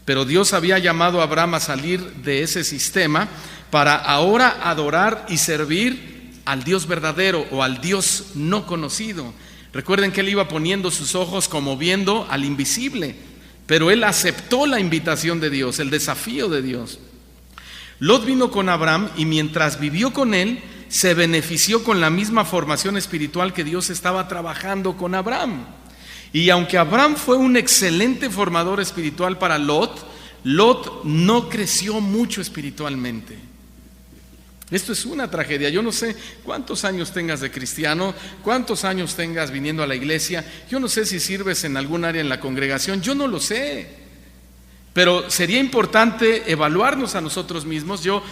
pero Dios había llamado a Abraham a salir de ese sistema para ahora adorar y servir al Dios verdadero o al Dios no conocido. Recuerden que él iba poniendo sus ojos como viendo al invisible, pero él aceptó la invitación de Dios, el desafío de Dios. Lot vino con Abraham y mientras vivió con él, se benefició con la misma formación espiritual que Dios estaba trabajando con Abraham. Y aunque Abraham fue un excelente formador espiritual para Lot, Lot no creció mucho espiritualmente. Esto es una tragedia. Yo no sé cuántos años tengas de cristiano, cuántos años tengas viniendo a la iglesia. Yo no sé si sirves en algún área en la congregación, yo no lo sé. Pero sería importante evaluarnos a nosotros mismos. Yo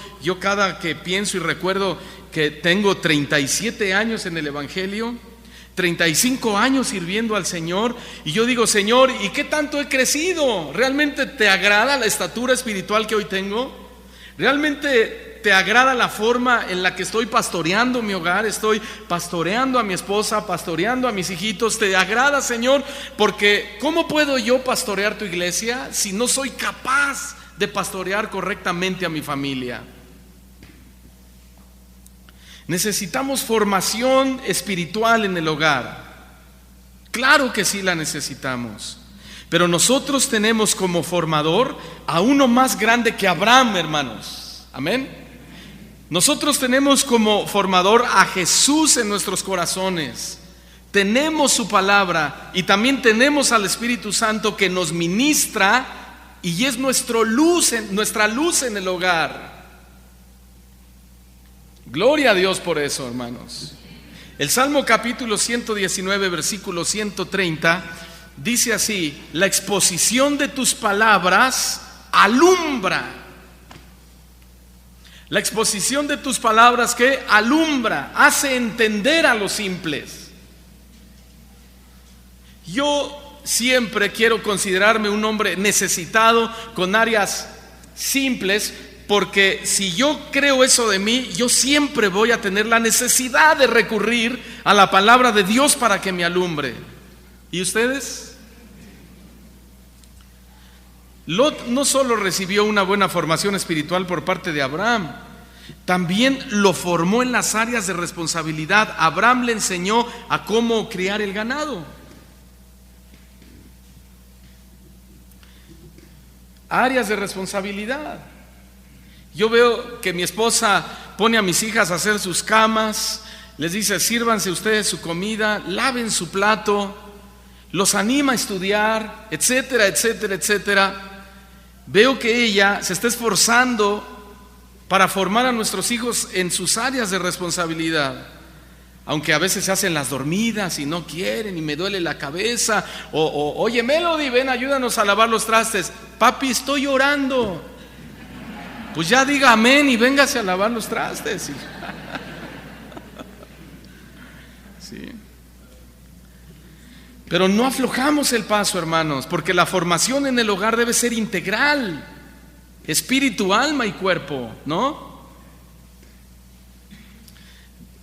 cada que pienso y recuerdo que tengo 37 años en el Evangelio, 35 años sirviendo al Señor, y yo digo, Señor, ¿y qué tanto he crecido? ¿Realmente te agrada la estatura espiritual que hoy tengo? ¿Realmente te agrada la forma en la que estoy pastoreando mi hogar? Estoy pastoreando a mi esposa, pastoreando a mis hijitos. ¿Te agrada, Señor? Porque ¿cómo puedo yo pastorear tu iglesia si no soy capaz de pastorear correctamente a mi familia? Necesitamos formación espiritual en el hogar. Claro que sí la necesitamos. Pero nosotros tenemos como formador a uno más grande que Abraham, hermanos. Amén. Nosotros tenemos como formador a Jesús en nuestros corazones. Tenemos su palabra y también tenemos al Espíritu Santo que nos ministra y es nuestra luz en el hogar. Gloria a Dios por eso, hermanos. El Salmo capítulo 119, versículo 130 dice así: la exposición de tus palabras alumbra. La exposición de tus palabras que alumbra, hace entender a los simples. Yo siempre quiero considerarme un hombre necesitado, con áreas simples, porque si yo creo eso de mí, yo siempre voy a tener la necesidad de recurrir a la palabra de Dios para que me alumbre. ¿Y ustedes? Lot no solo recibió una buena formación espiritual por parte de Abraham, también lo formó en las áreas de responsabilidad. Abraham le enseñó a cómo criar el ganado. Áreas de responsabilidad. Yo veo que mi esposa pone a mis hijas a hacer sus camas, les dice: sírvanse ustedes su comida, laven su plato, los anima a estudiar, etcétera, etcétera, etcétera. Veo que ella se está esforzando para formar a nuestros hijos en sus áreas de responsabilidad, aunque a veces se hacen las dormidas y no quieren y me duele la cabeza, oye Melody, ven, ayúdanos a lavar los trastes. Papi, estoy orando. Pues ya diga amén y véngase a lavar los trastes. Sí. Pero no aflojamos el paso, hermanos, porque la formación en el hogar debe ser integral, espíritu, alma y cuerpo, ¿no?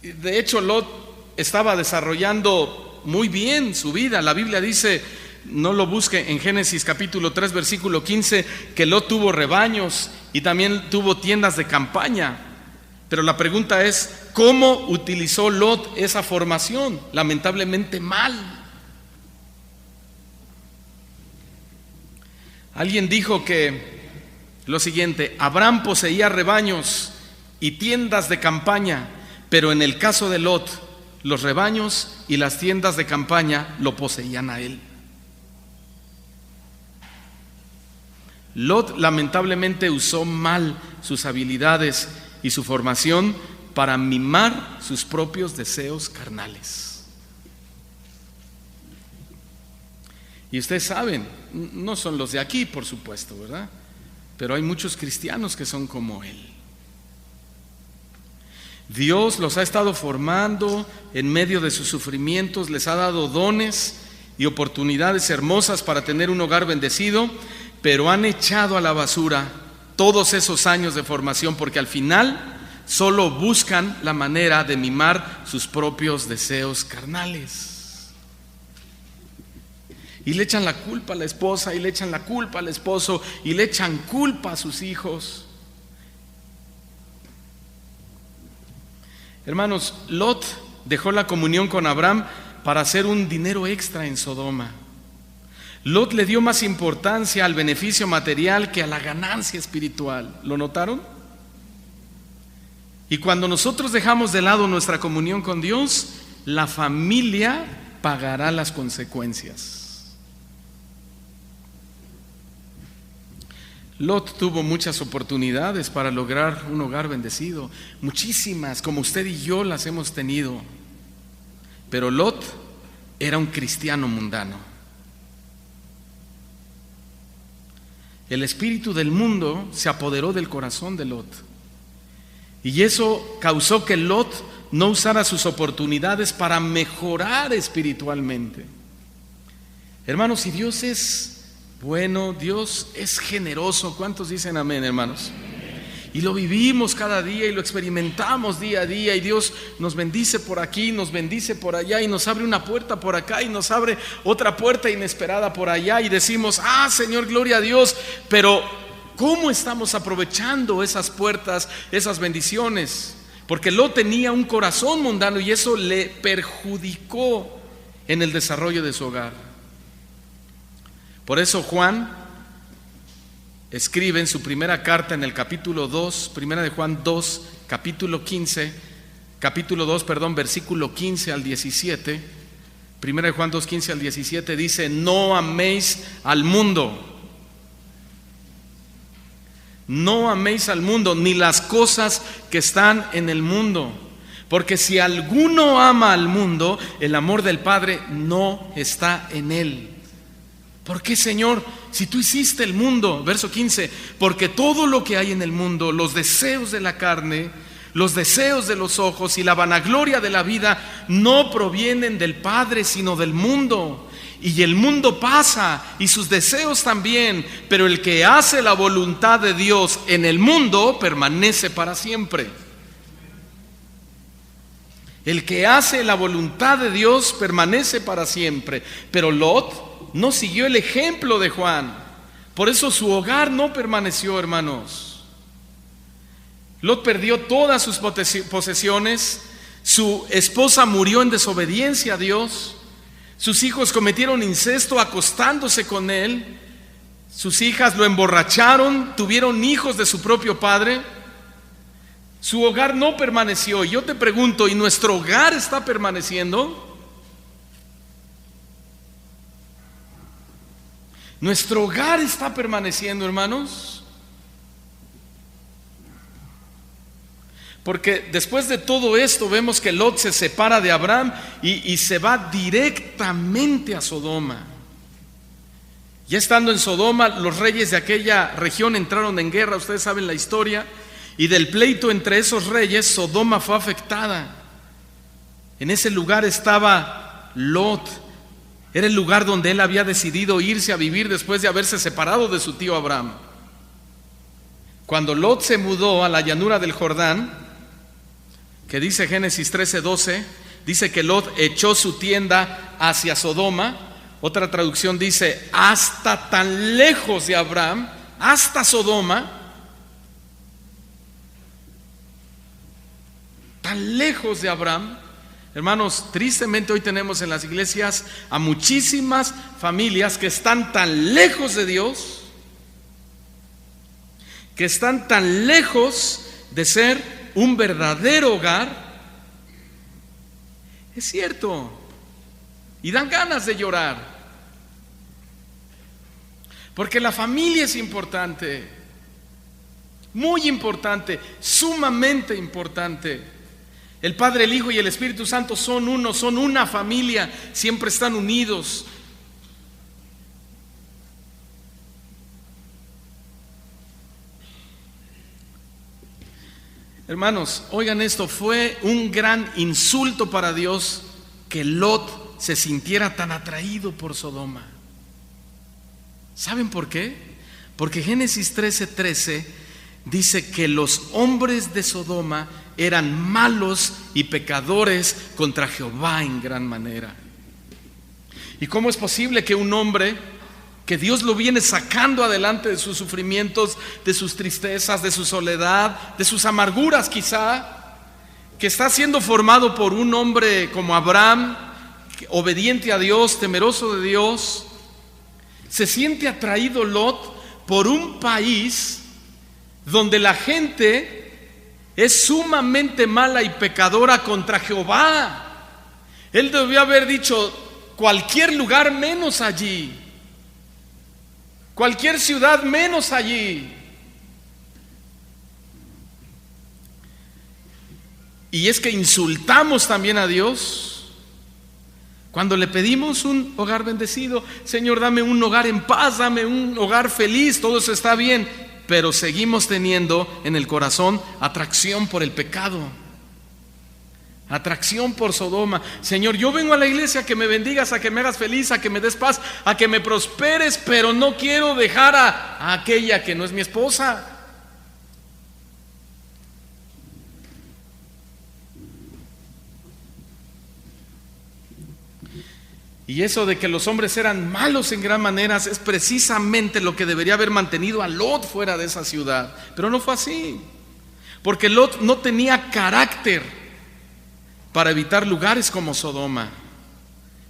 De hecho, Lot estaba desarrollando muy bien su vida. La Biblia dice, no lo busque, en Génesis capítulo 3 versículo 15, que Lot tuvo rebaños y también tuvo tiendas de campaña. Pero la pregunta es, ¿cómo utilizó Lot esa formación? Lamentablemente mal. Alguien dijo que lo siguiente: Abraham poseía rebaños y tiendas de campaña, pero en el caso de Lot, los rebaños y las tiendas de campaña lo poseían a él. Lot lamentablemente usó mal sus habilidades y su formación para mimar sus propios deseos carnales. Y ustedes saben, no son los de aquí, por supuesto, ¿verdad? Pero hay muchos cristianos que son como él. Dios los ha estado formando en medio de sus sufrimientos, les ha dado dones y oportunidades hermosas para tener un hogar bendecido, pero han echado a la basura todos esos años de formación, porque al final solo buscan la manera de mimar sus propios deseos carnales. Y le echan la culpa a la esposa, y le echan la culpa al esposo, y le echan culpa a sus hijos. Hermanos, Lot dejó la comunión con Abraham para hacer un dinero extra en Sodoma. Lot le dio más importancia al beneficio material que a la ganancia espiritual. ¿Lo notaron? Y cuando nosotros dejamos de lado nuestra comunión con Dios, la familia pagará las consecuencias. Lot tuvo muchas oportunidades para lograr un hogar bendecido, muchísimas, como usted y yo las hemos tenido. Pero Lot era un cristiano mundano. El espíritu del mundo se apoderó del corazón de Lot, y eso causó que Lot no usara sus oportunidades para mejorar espiritualmente. Hermanos, si Dios es bueno, Dios es generoso, ¿cuántos dicen amén, hermanos? Y lo vivimos cada día y lo experimentamos día a día, y Dios nos bendice por aquí, nos bendice por allá, y nos abre una puerta por acá y nos abre otra puerta inesperada por allá, y decimos: ah, Señor, gloria a Dios. Pero ¿cómo estamos aprovechando esas puertas, esas bendiciones? Porque Lot tenía un corazón mundano y eso le perjudicó en el desarrollo de su hogar. Por eso Juan escribe en su primera carta, en el capítulo 2, primera de Juan 2, capítulo 2, versículo 15 al 17. Primera de Juan 2, 15 al 17 dice: no améis al mundo. No améis al mundo, ni las cosas que están en el mundo. Porque si alguno ama al mundo, el amor del Padre no está en él. ¿Por qué, Señor? Si tú hiciste el mundo, verso 15, porque todo lo que hay en el mundo, los deseos de la carne, los deseos de los ojos y la vanagloria de la vida, no provienen del Padre, sino del mundo. Y el mundo pasa y sus deseos también, pero el que hace la voluntad de Dios en el mundo permanece para siempre. El que hace la voluntad de Dios permanece para siempre. Pero Lot no siguió el ejemplo de Juan. Por eso su hogar no permaneció, hermanos. Lot perdió todas sus posesiones. Su esposa murió en desobediencia a Dios. Sus hijos cometieron incesto acostándose con él. Sus hijas lo emborracharon, tuvieron hijos de su propio padre. Su hogar no permaneció. Y yo te pregunto, ¿y nuestro hogar está permaneciendo? ¿Nuestro hogar está permaneciendo, hermanos? Porque después de todo esto vemos que Lot se separa de Abraham y se va directamente a Sodoma. Ya estando en Sodoma, los reyes de aquella región entraron en guerra, ustedes saben la historia, y del pleito entre esos reyes, Sodoma fue afectada. En ese lugar estaba Lot, era el lugar donde él había decidido irse a vivir después de haberse separado de su tío Abraham. Cuando Lot se mudó a la llanura del Jordán, que dice Génesis 13:12, dice que Lot echó su tienda hacia Sodoma. Otra traducción dice, hasta tan lejos de Abraham, hasta Sodoma, tan lejos de Abraham. Hermanos, tristemente hoy tenemos en las iglesias a muchísimas familias que están tan lejos de Dios, que están tan lejos de ser un verdadero hogar. Es cierto, y dan ganas de llorar, porque la familia es importante, muy importante, sumamente importante. El Padre, el Hijo y el Espíritu Santo son uno, son una familia, siempre están unidos. Hermanos, oigan esto, fue un gran insulto para Dios que Lot se sintiera tan atraído por Sodoma. ¿Saben por qué? Porque Génesis 13:13 dice que los hombres de Sodoma eran malos y pecadores contra Jehová en gran manera. ¿Y cómo es posible que un hombre que Dios lo viene sacando adelante de sus sufrimientos, de sus tristezas, de su soledad, de sus amarguras quizá, que está siendo formado por un hombre como Abraham, obediente a Dios, temeroso de Dios, se siente atraído Lot por un país donde la gente es sumamente mala y pecadora contra Jehová? Él debió haber dicho, cualquier lugar menos allí, cualquier ciudad menos allí. Y es que insultamos también a Dios cuando le pedimos un hogar bendecido. Señor, dame un hogar en paz, dame un hogar feliz, todo eso está bien, pero seguimos teniendo en el corazón atracción por el pecado, atracción por Sodoma. Señor, yo vengo a la iglesia a que me bendigas, a que me hagas feliz, a que me des paz, a que me prosperes, pero no quiero dejar a aquella que no es mi esposa. Y eso de que los hombres eran malos en gran manera es precisamente lo que debería haber mantenido a Lot fuera de esa ciudad. Pero no fue así, porque Lot no tenía carácter para evitar lugares como Sodoma.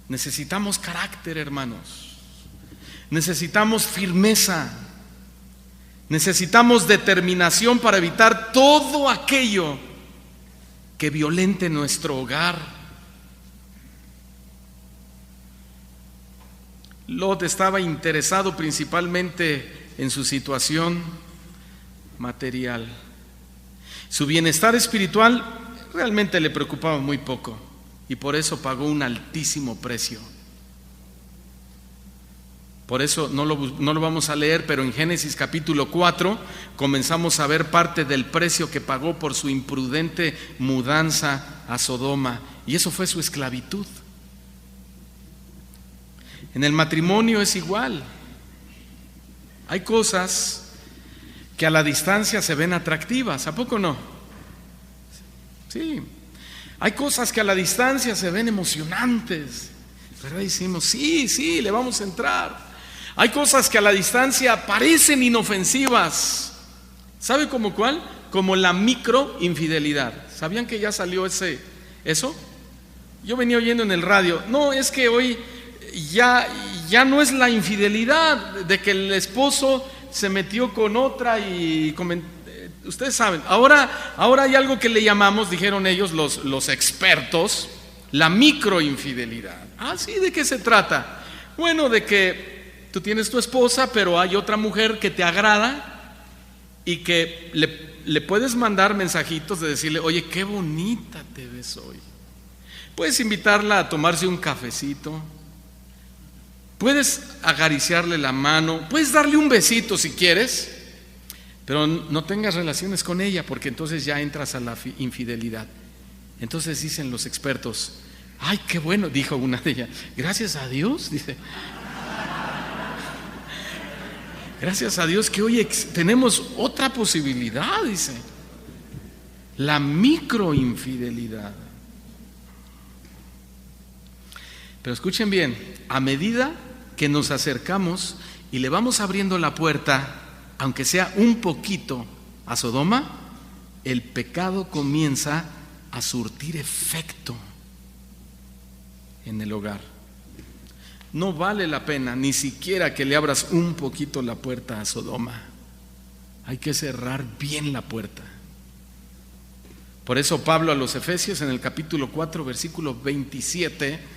Necesitamos carácter, hermanos. Necesitamos firmeza. Necesitamos determinación para evitar todo aquello que violente nuestro hogar. Lot estaba interesado principalmente en su situación material. Su bienestar espiritual realmente le preocupaba muy poco y por eso pagó un altísimo precio. Por eso no lo vamos a leer, pero en Génesis capítulo 4 comenzamos a ver parte del precio que pagó por su imprudente mudanza a Sodoma, y eso fue su esclavitud. En el matrimonio es igual. Hay cosas que a la distancia se ven atractivas, ¿a poco no? Sí. Hay cosas que a la distancia se ven emocionantes, pero decimos, sí, le vamos a entrar. Hay cosas que a la distancia parecen inofensivas. ¿Sabe como cuál? Como la microinfidelidad. ¿Sabían que ya salió eso? Yo venía oyendo en el radio, no, es que hoy ya no es la infidelidad de que el esposo se metió con otra y ustedes saben, ahora hay algo que le llamamos, dijeron ellos los expertos, la microinfidelidad. Sí, ¿de qué se trata? Bueno, de que tú tienes tu esposa, pero hay otra mujer que te agrada y que le puedes mandar mensajitos de decirle, oye, qué bonita te ves hoy. Puedes invitarla a tomarse un cafecito, puedes acariciarle la mano, puedes darle un besito si quieres, pero no tengas relaciones con ella, porque entonces ya entras a la infidelidad. Entonces dicen los expertos, ay, qué bueno, dijo una de ellas, gracias a Dios, dice, gracias a Dios que hoy tenemos otra posibilidad, dice, la microinfidelidad. Pero escuchen bien, a medida que nos acercamos y le vamos abriendo la puerta, aunque sea un poquito, a Sodoma, el pecado comienza a surtir efecto en el hogar. No vale la pena ni siquiera que le abras un poquito la puerta a Sodoma. Hay que cerrar bien la puerta. Por eso Pablo a los Efesios en el capítulo 4, versículo 27,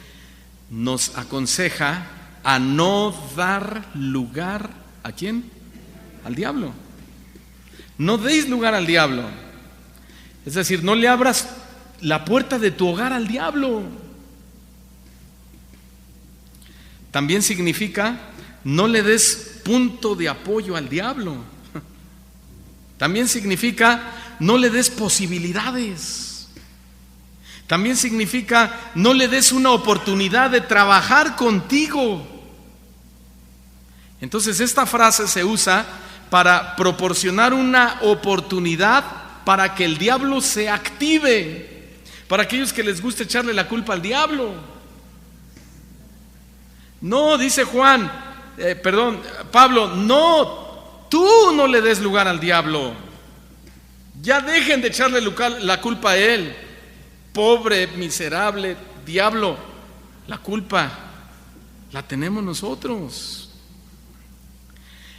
nos aconseja a no dar lugar, ¿a quién? Al diablo. No deis lugar al diablo. Es decir, no le abras la puerta de tu hogar al diablo. También significa no le des punto de apoyo al diablo. También significa no le des posibilidades. También significa no le des una oportunidad de trabajar contigo. Entonces esta frase se usa para proporcionar una oportunidad para que el diablo se active, para aquellos que les gusta echarle la culpa al diablo. No, dice Pablo, no, tú no le des lugar al diablo. Ya dejen de echarle la culpa a él. Pobre, miserable, diablo, la culpa la tenemos nosotros.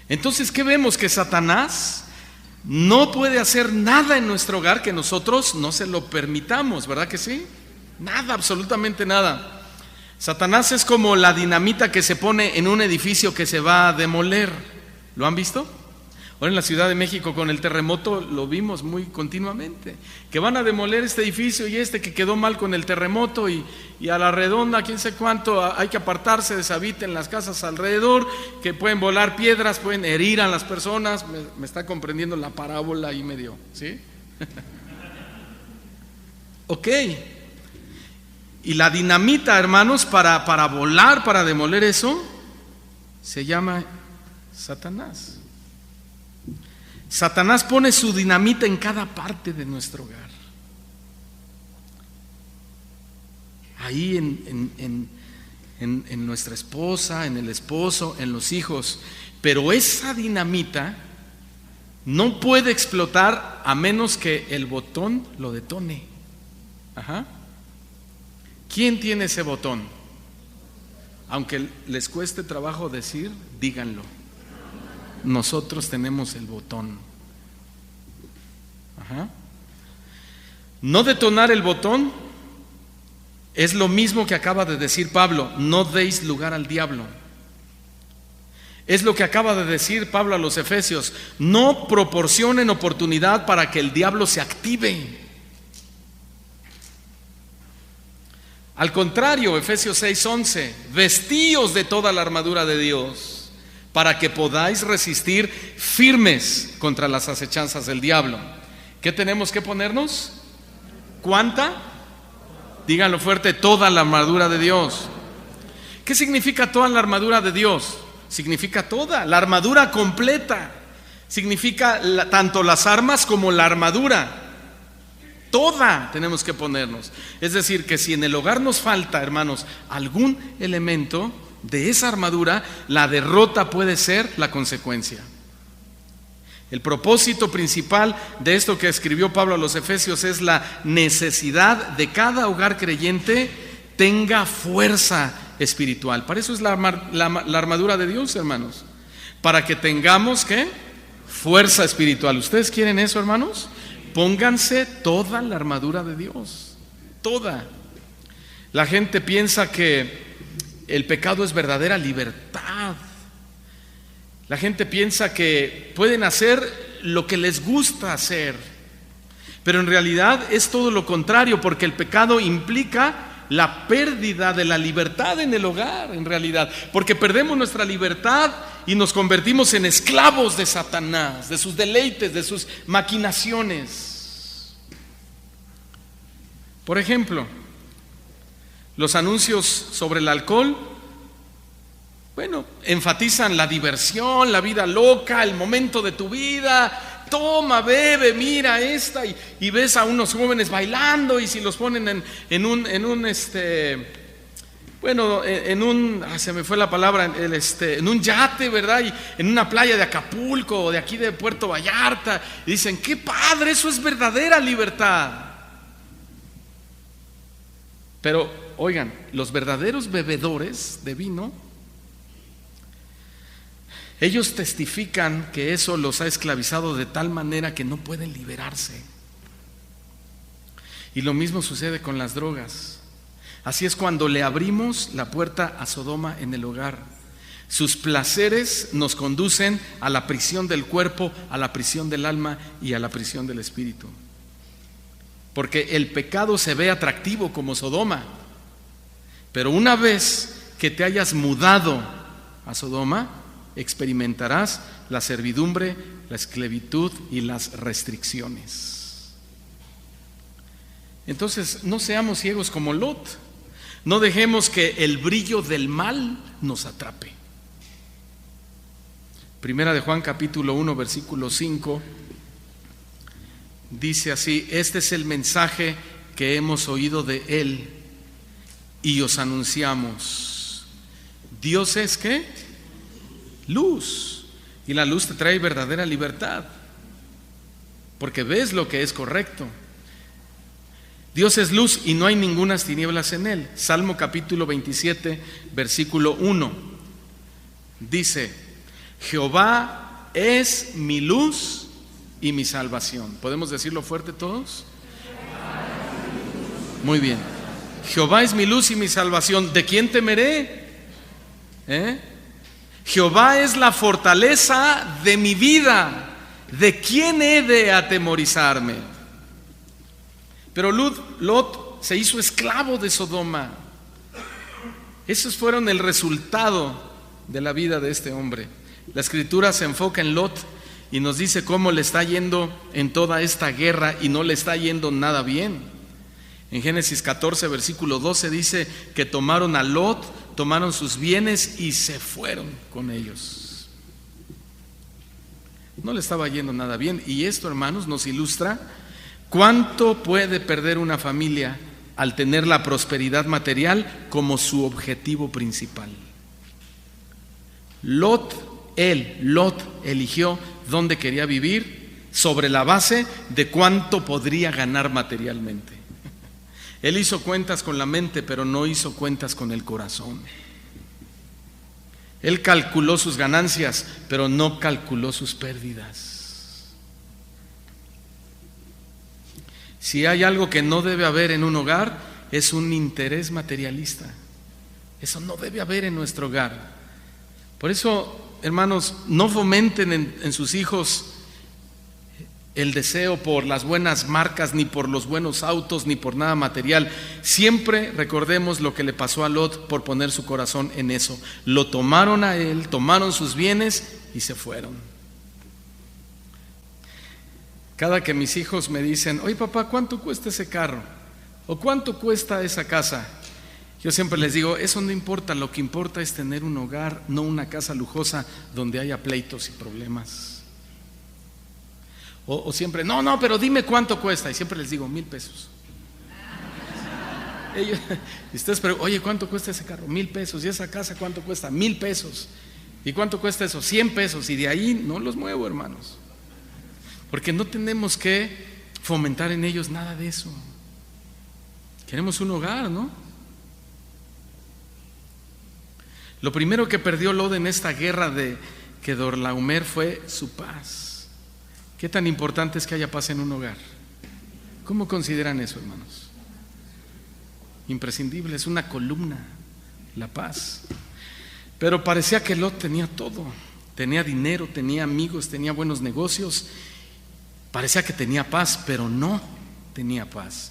Entonces, ¿qué vemos? Que Satanás no puede hacer nada en nuestro hogar que nosotros no se lo permitamos, ¿verdad que sí? Nada, absolutamente nada. Satanás es como la dinamita que se pone en un edificio que se va a demoler. ¿Lo han visto? Ahora en la Ciudad de México con el terremoto lo vimos muy continuamente, que van a demoler este edificio y que quedó mal con el terremoto y a la redonda, quién sé cuánto, hay que apartarse, deshabiten las casas alrededor, que pueden volar piedras, pueden herir a las personas. Me está comprendiendo la parábola ahí medio, ¿sí? Ok. Y la dinamita, hermanos, para volar, para demoler eso, se llama Satanás. Satanás pone su dinamita en cada parte de nuestro hogar. Ahí en nuestra esposa, en el esposo, en los hijos. Pero esa dinamita no puede explotar a menos que el botón lo detone. Ajá. ¿Quién tiene ese botón? Aunque les cueste trabajo decir, díganlo. Nosotros tenemos el botón. Ajá. No detonar el botón es lo mismo que acaba de decir Pablo, no deis lugar al diablo. Es lo que acaba de decir Pablo a los Efesios, no proporcionen oportunidad para que el diablo se active. Al contrario, Efesios 6:11, vestíos de toda la armadura de Dios, para que podáis resistir firmes contra las acechanzas del diablo. ¿Qué tenemos que ponernos? ¿Cuánta? Díganlo fuerte, toda la armadura de Dios. ¿Qué significa toda la armadura de Dios? Significa toda, la armadura completa. Significa tanto las armas como la armadura. Toda tenemos que ponernos. Es decir, que si en el hogar nos falta, hermanos, algún elemento de esa armadura, la derrota puede ser la consecuencia. El propósito principal de esto que escribió Pablo a los Efesios es la necesidad de cada hogar creyente tenga fuerza espiritual. Para eso es la armadura de Dios, hermanos. Para que tengamos, ¿qué? Fuerza espiritual. ¿Ustedes quieren eso, hermanos? Pónganse toda la armadura de Dios. Toda. La gente piensa que el pecado es verdadera libertad. La gente piensa que pueden hacer lo que les gusta hacer, pero en realidad es todo lo contrario, porque el pecado implica la pérdida de la libertad en el hogar, en realidad, porque perdemos nuestra libertad y nos convertimos en esclavos de Satanás, de sus deleites, de sus maquinaciones. Por ejemplo, los anuncios sobre el alcohol, bueno, enfatizan la diversión, la vida loca, el momento de tu vida. Toma, bebe, mira esta, y ves a unos jóvenes bailando, y si los ponen en un yate, ¿verdad? Y en una playa de Acapulco o de aquí de Puerto Vallarta, y dicen, qué padre, eso es verdadera libertad. Pero, oigan, los verdaderos bebedores de vino, ellos testifican que eso los ha esclavizado de tal manera que no pueden liberarse. Y lo mismo sucede con las drogas. Así es cuando le abrimos la puerta a Sodoma en el hogar. Sus placeres nos conducen a la prisión del cuerpo, a la prisión del alma y a la prisión del espíritu. Porque el pecado se ve atractivo como Sodoma. Pero una vez que te hayas mudado a Sodoma, experimentarás la servidumbre, la esclavitud y las restricciones. Entonces, no seamos ciegos como Lot. No dejemos que el brillo del mal nos atrape. Primera de Juan capítulo 1 versículo 5 dice así: este es el mensaje que hemos oído de él y os anunciamos. Dios es ¿qué? Luz, y la luz te trae verdadera libertad, porque ves lo que es correcto. Dios es luz y no hay ningunas tinieblas en él. Salmo capítulo 27 versículo 1 dice: Jehová es mi luz y mi salvación. ¿Podemos decirlo fuerte todos? Muy bien. Jehová es mi luz y mi salvación. ¿De quién temeré? Jehová es la fortaleza de mi vida. ¿De quién he de atemorizarme? Pero Lot se hizo esclavo de Sodoma. Esos fueron el resultado de la vida de este hombre. La escritura se enfoca en Lot y nos dice cómo le está yendo en toda esta guerra, y no le está yendo nada bien. En Génesis 14 versículo 12 dice que tomaron a Lot, tomaron sus bienes y se fueron con ellos. No le estaba yendo nada bien. Y esto, hermanos, nos ilustra cuánto puede perder una familia al tener la prosperidad material como su objetivo principal. Lot eligió dónde quería vivir sobre la base de cuánto podría ganar materialmente. Él hizo cuentas con la mente, pero no hizo cuentas con el corazón. Él calculó sus ganancias, pero no calculó sus pérdidas. Si hay algo que no debe haber en un hogar, es un interés materialista. Eso no debe haber en nuestro hogar. Por eso, hermanos, no fomenten en sus hijos el deseo por las buenas marcas, ni por los buenos autos, ni por nada material. Siempre recordemos lo que le pasó a Lot por poner su corazón en eso. Lo tomaron a él, tomaron sus bienes y se fueron. Cada que mis hijos me dicen: oye papá, ¿cuánto cuesta ese carro? ¿O cuánto cuesta esa casa? Yo siempre les digo, eso no importa, lo que importa es tener un hogar, no una casa lujosa donde haya pleitos y problemas. O siempre, no, pero dime cuánto cuesta. Y siempre les digo, 1,000 pesos. Ellos, y ustedes preguntan, oye, ¿cuánto cuesta ese carro? 1,000 pesos. ¿Y esa casa cuánto cuesta? 1,000 pesos. ¿Y cuánto cuesta eso? 100 pesos. Y de ahí no los muevo, hermanos. Porque no tenemos que fomentar en ellos nada de eso. Queremos un hogar, ¿no? Lo primero que perdió Lot en esta guerra de Kedorlaomer fue su paz. ¿Qué tan importante es que haya paz en un hogar? ¿Cómo consideran eso, hermanos? Imprescindible, es una columna, la paz. Pero parecía que Lot tenía todo. Tenía dinero, tenía amigos, tenía buenos negocios. Parecía que tenía paz, pero no tenía paz.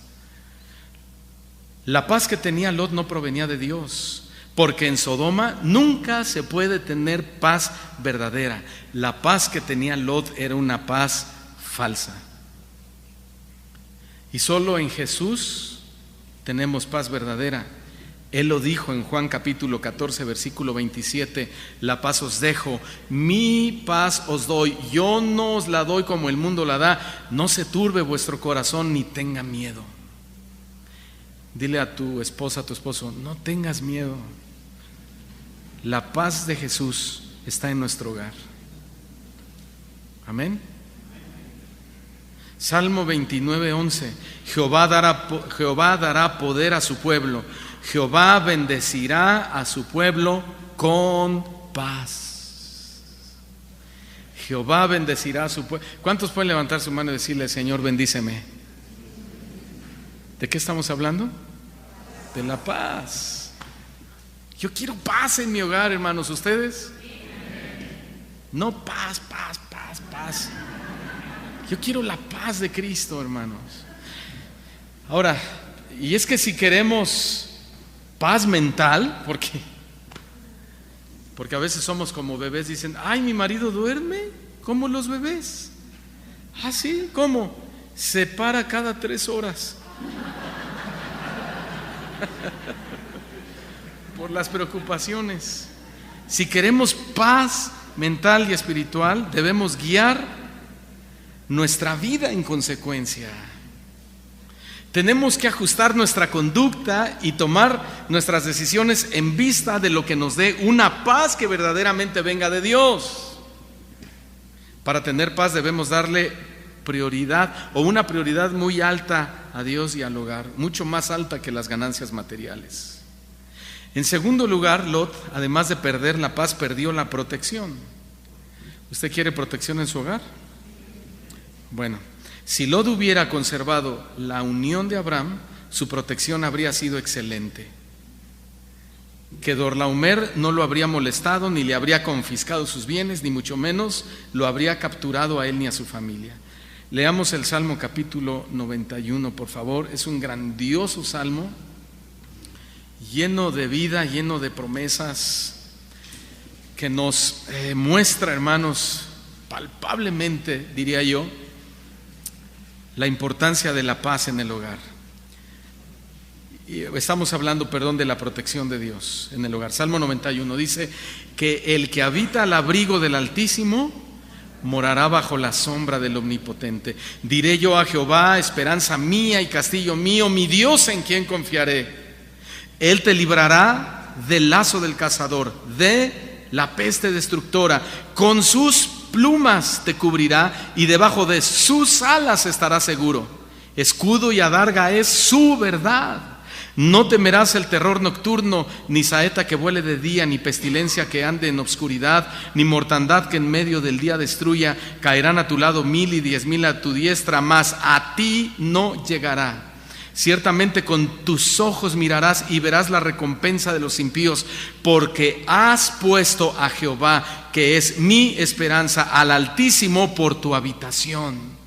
La paz que tenía Lot no provenía de Dios. Porque en Sodoma nunca se puede tener paz verdadera. La paz que tenía Lot era una paz falsa. Y solo en Jesús tenemos paz verdadera. Él lo dijo en Juan capítulo 14, versículo 27, la paz os dejo, mi paz os doy, yo no os la doy como el mundo la da, no se turbe vuestro corazón ni tenga miedo. Dile a tu esposa, a tu esposo, no tengas miedo. La paz de Jesús está en nuestro hogar. Amén. Salmo 29:11. Jehová dará poder a su pueblo. Jehová bendecirá a su pueblo con paz. Jehová bendecirá a su pueblo. ¿Cuántos pueden levantar su mano y decirle, Señor, bendíceme? ¿De qué estamos hablando? De la paz. Yo quiero paz en mi hogar, hermanos. ¿Ustedes? No paz. Yo quiero la paz de Cristo, hermanos. Ahora, y es que si queremos paz mental, porque a veces somos como bebés, dicen, ay, mi marido duerme como los bebés. Ah, sí, ¿cómo? Se para cada 3 horas. Por las preocupaciones. Si queremos paz mental y espiritual, debemos guiar nuestra vida en consecuencia. Tenemos que ajustar nuestra conducta y tomar nuestras decisiones en vista de lo que nos dé una paz que verdaderamente venga de Dios. Para tener paz debemos darle prioridad o una prioridad muy alta a Dios y al hogar, mucho más alta que las ganancias materiales. En segundo lugar, Lot, además de perder la paz, perdió la protección. ¿Usted quiere protección en su hogar? Bueno, si Lot hubiera conservado la unión de Abraham, su protección habría sido excelente. Kedorlaomer no lo habría molestado, ni le habría confiscado sus bienes, ni mucho menos lo habría capturado a él ni a su familia. Leamos el Salmo capítulo 91, por favor. Es un grandioso salmo, lleno de vida, lleno de promesas, que nos muestra, hermanos, palpablemente, diría yo, la importancia de la paz en el hogar. Y estamos hablando, de la protección de Dios en el hogar. Salmo 91 dice que el que habita al abrigo del Altísimo morará bajo la sombra del Omnipotente. Diré yo a Jehová, esperanza mía y castillo mío, mi Dios en quien confiaré. Él te librará del lazo del cazador, de la peste destructora. Con sus plumas te cubrirá y debajo de sus alas estarás seguro. Escudo y adarga es su verdad. No temerás el terror nocturno, ni saeta que vuele de día, ni pestilencia que ande en obscuridad, ni mortandad que en medio del día destruya. Caerán a tu lado 1,000 y 10,000 a tu diestra, mas a ti no llegará. Ciertamente con tus ojos mirarás y verás la recompensa de los impíos, porque has puesto a Jehová, que es mi esperanza, al Altísimo por tu habitación.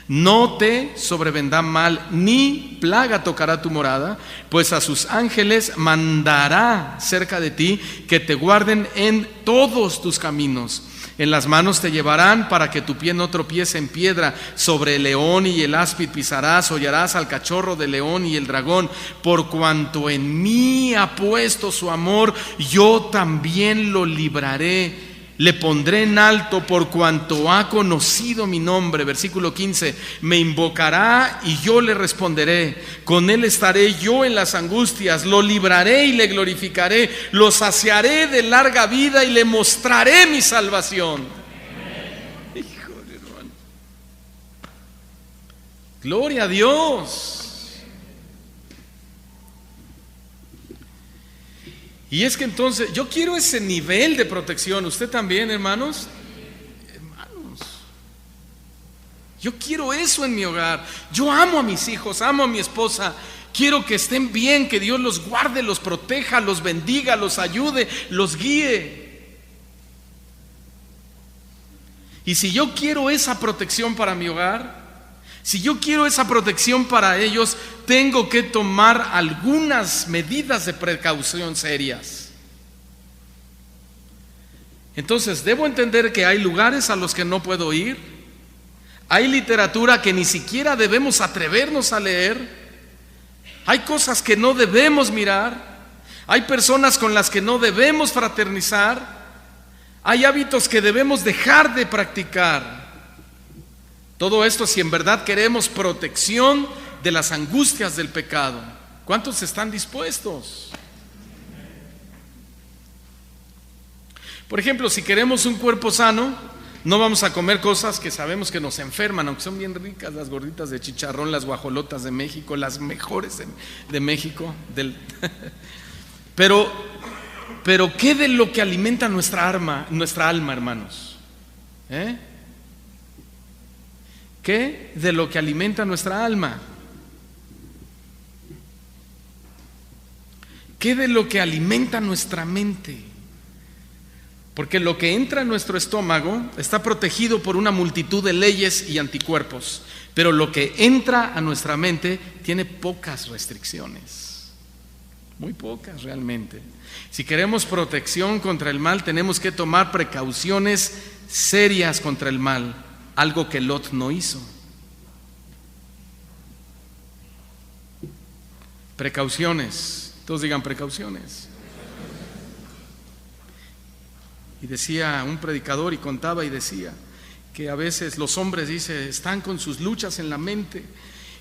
No te sobrevendrá mal, ni plaga tocará tu morada, pues a sus ángeles mandará cerca de ti, que te guarden en todos tus caminos. En las manos te llevarán para que tu pie no tropiece en piedra. Sobre el león y el áspid pisarás, hollarás al cachorro del león y el dragón. Por cuanto en mí ha puesto su amor, yo también lo libraré. Le pondré en alto por cuanto ha conocido mi nombre. Versículo 15, me invocará y yo le responderé. Con él estaré yo en las angustias. Lo libraré y le glorificaré. Lo saciaré de larga vida y le mostraré mi salvación. Híjole, hermano. Gloria a Dios. Y es que entonces, yo quiero ese nivel de protección. ¿Usted también, hermanos? Hermanos, yo quiero eso en mi hogar. Yo amo a mis hijos, amo a mi esposa. Quiero que estén bien, que Dios los guarde, los proteja, los bendiga, los ayude, los guíe. Y si yo quiero esa protección para mi hogar, si yo quiero esa protección para ellos, tengo que tomar algunas medidas de precaución serias. Entonces, debo entender que hay lugares a los que no puedo ir. Hay literatura que ni siquiera debemos atrevernos a leer. Hay cosas que no debemos mirar. Hay personas con las que no debemos fraternizar. Hay hábitos que debemos dejar de practicar. Todo esto si en verdad queremos protección de las angustias del pecado. ¿Cuántos están dispuestos? Por ejemplo, si queremos un cuerpo sano, no vamos a comer cosas que sabemos que nos enferman, aunque son bien ricas, las gorditas de chicharrón, las guajolotas de México, las mejores de México. Pero ¿qué de lo que alimenta nuestra alma, hermanos? ¿Qué de lo que alimenta nuestra alma? ¿Qué de lo que alimenta nuestra mente? Porque lo que entra en nuestro estómago está protegido por una multitud de leyes y anticuerpos, pero lo que entra a nuestra mente tiene pocas restricciones, muy pocas realmente. Si queremos protección contra el mal, tenemos que tomar precauciones serias contra el mal. Algo que Lot no hizo. Precauciones. Todos digan precauciones. Y decía un predicador y contaba y decía que a veces los hombres, dice, están con sus luchas en la mente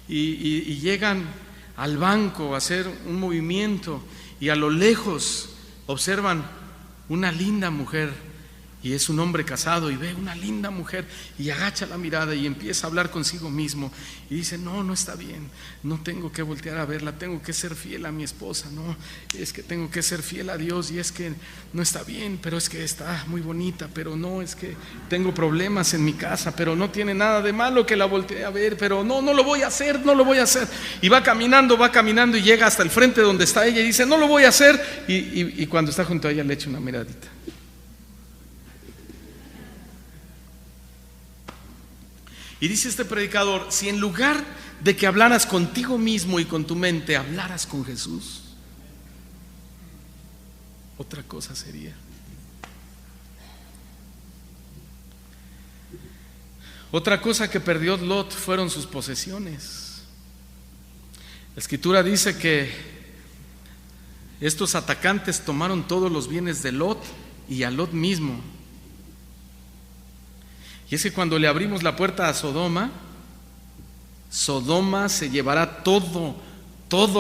y llegan al banco a hacer un movimiento y a lo lejos observan una linda mujer. Y es un hombre casado y ve una linda mujer y agacha la mirada y empieza a hablar consigo mismo y dice, no está bien, no tengo que voltear a verla, tengo que ser fiel a mi esposa, no, es que tengo que ser fiel a Dios y es que no está bien, pero es que está muy bonita, pero no, es que tengo problemas en mi casa, pero no tiene nada de malo que la voltee a ver, pero no lo voy a hacer, no lo voy a hacer. Y va caminando y llega hasta el frente donde está ella y dice, no lo voy a hacer, y cuando está junto a ella le echa una miradita. Y dice este predicador, si en lugar de que hablaras contigo mismo y con tu mente, hablaras con Jesús, otra cosa sería. Otra cosa que perdió Lot fueron sus posesiones. La Escritura dice que estos atacantes tomaron todos los bienes de Lot y a Lot mismo. Y es que cuando le abrimos la puerta a Sodoma, Sodoma se llevará todo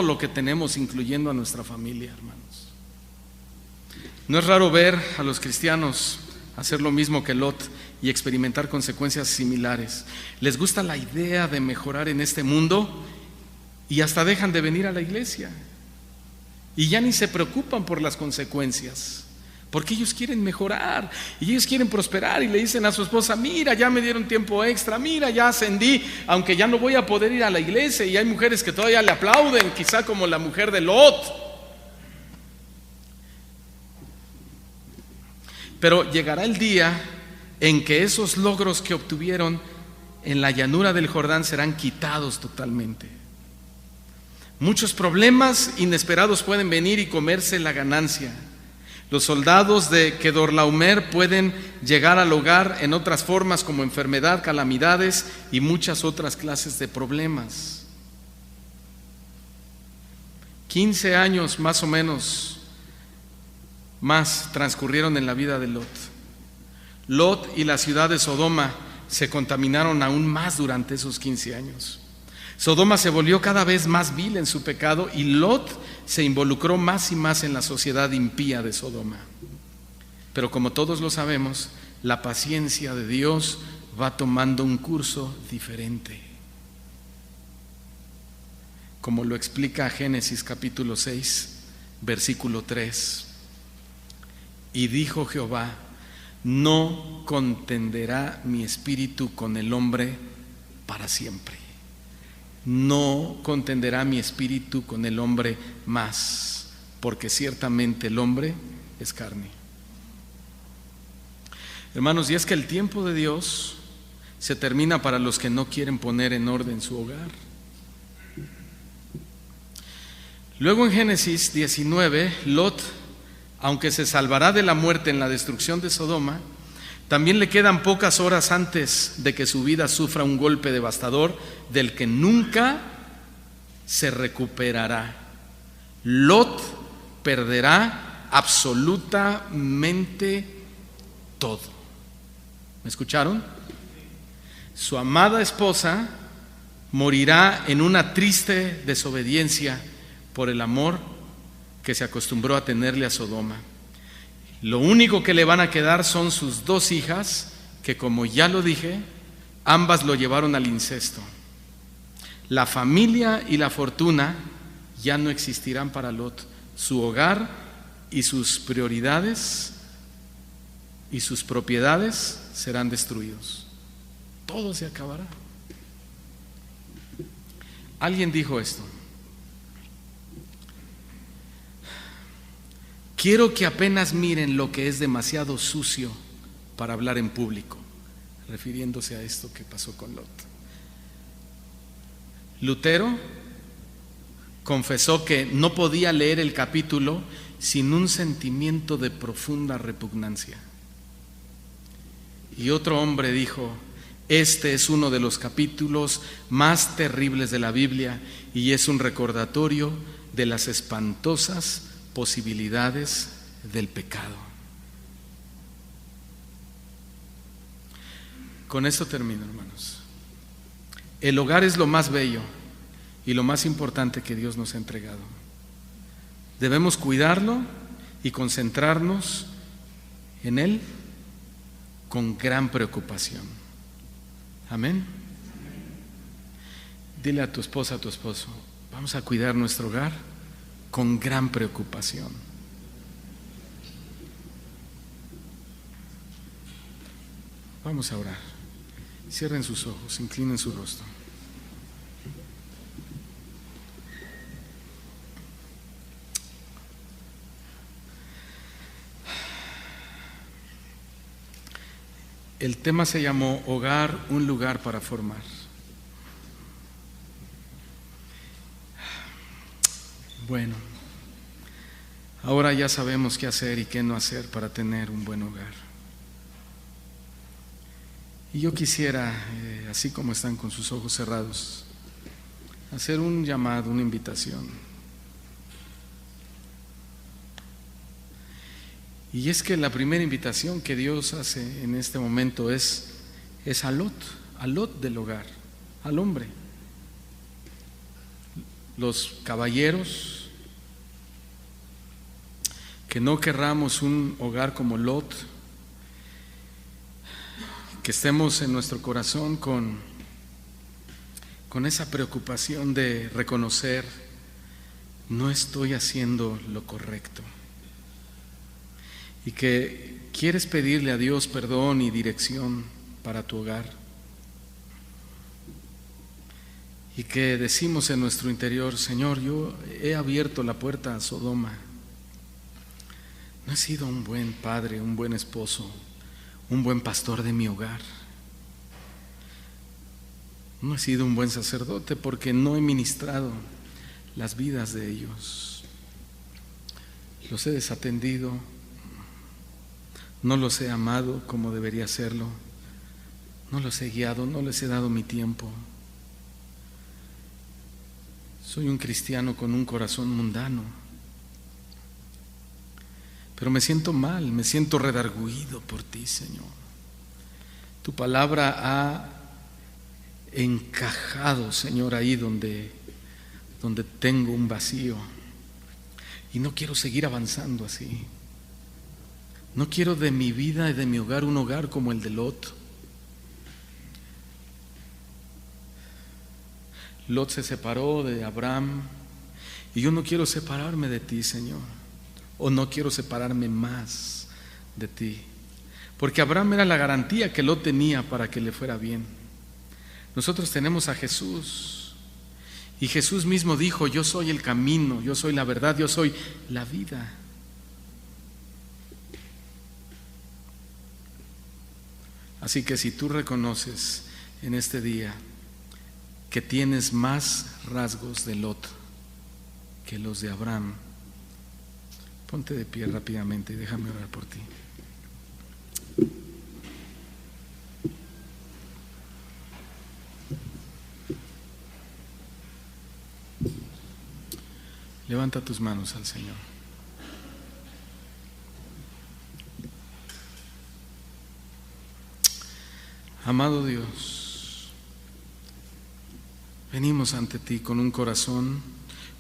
lo que tenemos, incluyendo a nuestra familia, hermanos. No es raro ver a los cristianos hacer lo mismo que Lot y experimentar consecuencias similares. Les gusta la idea de mejorar en este mundo y hasta dejan de venir a la iglesia y ya ni se preocupan por las consecuencias. Porque ellos quieren mejorar y ellos quieren prosperar y le dicen a su esposa, mira, ya me dieron tiempo extra, mira, ya ascendí, aunque ya no voy a poder ir a la iglesia. Y hay mujeres que todavía le aplauden, quizá como la mujer de Lot. Pero llegará el día en que esos logros que obtuvieron en la llanura del Jordán serán quitados totalmente. Muchos problemas inesperados pueden venir y comerse la ganancia. Los soldados de Kedorlaomer pueden llegar al hogar en otras formas como enfermedad, calamidades y muchas otras clases de problemas. 15 años más o menos más transcurrieron en la vida de Lot. Lot y la ciudad de Sodoma se contaminaron aún más durante esos 15 años. Sodoma se volvió cada vez más vil en su pecado y Lot se involucró más y más en la sociedad impía de Sodoma. Pero como todos lo sabemos, la paciencia de Dios va tomando un curso diferente. Como lo explica Génesis capítulo 6, versículo 3. Y dijo Jehová: no contenderá mi espíritu con el hombre para siempre. No contenderá mi espíritu con el hombre más, porque ciertamente el hombre es carne. Hermanos, y es que el tiempo de Dios se termina para los que no quieren poner en orden su hogar. Luego en Génesis 19, Lot, aunque se salvará de la muerte en la destrucción de Sodoma, también le quedan pocas horas antes de que su vida sufra un golpe devastador del que nunca se recuperará. Lot perderá absolutamente todo. ¿Me escucharon? Su amada esposa morirá en una triste desobediencia por el amor que se acostumbró a tenerle a Sodoma. Lo único que le van a quedar son sus 2 hijas, que como ya lo dije, ambas lo llevaron al incesto. La familia y la fortuna ya no existirán para Lot. Su hogar y sus prioridades y sus propiedades serán destruidos. Todo se acabará. Alguien dijo esto: quiero que apenas miren lo que es demasiado sucio para hablar en público, refiriéndose a esto que pasó con Lot. Lutero confesó que no podía leer el capítulo sin un sentimiento de profunda repugnancia. Y otro hombre dijo: este es uno de los capítulos más terribles de la Biblia y es un recordatorio de las espantosas posibilidades del pecado. Con esto termino, hermanos. El hogar es lo más bello y lo más importante que Dios nos ha entregado. Debemos cuidarlo y concentrarnos en él con gran preocupación. Amén. Dile a tu esposa, a tu esposo: vamos a cuidar nuestro hogar con gran preocupación. Vamos a orar. Cierren sus ojos, inclinen su rostro. El tema se llamó Hogar, un lugar para formar. Bueno, ahora ya sabemos qué hacer y qué no hacer para tener un buen hogar. Y yo quisiera, así como están con sus ojos cerrados, hacer un llamado, una invitación. Y es que la primera invitación que Dios hace en este momento es a Lot del hogar, al hombre. Los caballeros, que no querramos un hogar como Lot, que estemos en nuestro corazón con esa preocupación de reconocer: no estoy haciendo lo correcto. Y que quieres pedirle a Dios perdón y dirección para tu hogar. Y que decimos en nuestro interior: Señor, yo he abierto la puerta a Sodoma. No he sido un buen padre, un buen esposo, un buen pastor de mi hogar. No he sido un buen sacerdote porque no he ministrado las vidas de ellos. Los he desatendido, No los he amado como debería hacerlo. No los he guiado, no les he dado mi tiempo. Soy un cristiano con un corazón mundano. Pero me siento mal, me siento redarguido por ti, Señor. Tu palabra ha encajado, Señor, ahí donde tengo un vacío. Y no quiero seguir avanzando así. No quiero de mi vida y de mi hogar un hogar como el de Lot. Lot se separó de Abraham y yo no quiero separarme de ti, Señor, o no quiero separarme más de ti, porque Abraham era la garantía que Lot tenía para que le fuera bien. Nosotros tenemos a Jesús y Jesús mismo dijo: yo soy el camino, yo soy la verdad, yo soy la vida. Así que si tú reconoces en este día que tienes más rasgos de Lot que los de Abraham, ponte de pie rápidamente y déjame orar por ti. Levanta tus manos al Señor. Amado Dios, venimos ante ti con un corazón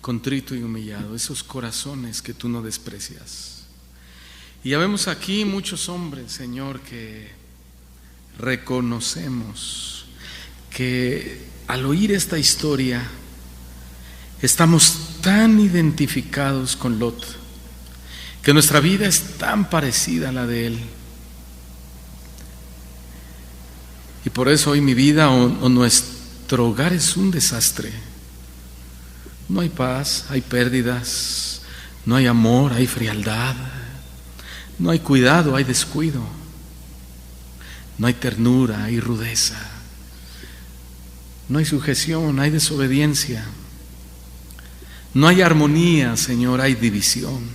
contrito y humillado, esos corazones que tú no desprecias. Y ya vemos aquí muchos hombres, Señor, que reconocemos que al oír esta historia estamos tan identificados con Lot, que nuestra vida es tan parecida a la de él. Y por eso hoy mi vida o nuestro hogar es un desastre. No hay paz, hay pérdidas, no hay amor, hay frialdad, no hay cuidado, hay descuido, no hay ternura, hay rudeza, no hay sujeción, hay desobediencia, no hay armonía, Señor, hay división.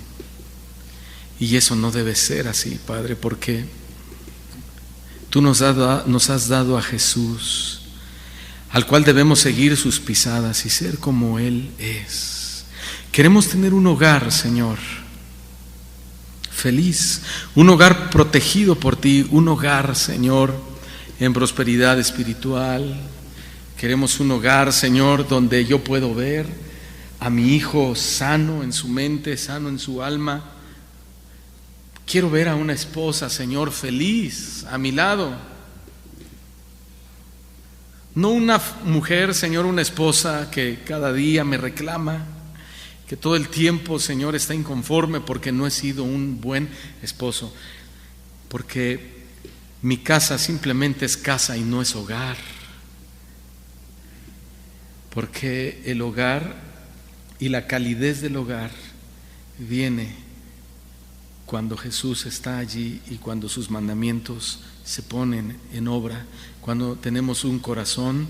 Y eso no debe ser así, Padre, porque tú nos has dado a Jesús, al cual debemos seguir sus pisadas y ser como Él es. Queremos tener un hogar, Señor, feliz, un hogar protegido por ti, un hogar, Señor, en prosperidad espiritual. Queremos un hogar, Señor, donde yo puedo ver a mi hijo sano en su mente, sano en su alma. Quiero ver a una esposa, Señor, feliz a mi lado. No una mujer, Señor, una esposa que cada día me reclama, que todo el tiempo, Señor, está inconforme porque no he sido un buen esposo, porque mi casa simplemente es casa y no es hogar, porque el hogar y la calidez del hogar viene cuando Jesús está allí y cuando sus mandamientos se ponen en obra, cuando tenemos un corazón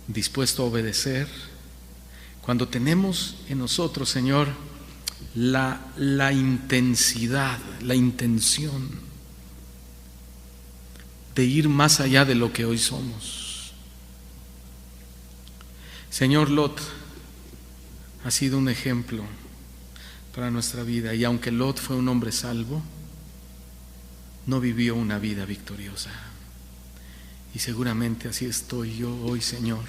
dispuesto a obedecer, cuando tenemos en nosotros, Señor, la intensidad, la intención de ir más allá de lo que hoy somos. Señor, Lot ha sido un ejemplo para nuestra vida, y aunque Lot fue un hombre salvo, no vivió una vida victoriosa. Y seguramente así estoy yo hoy, Señor.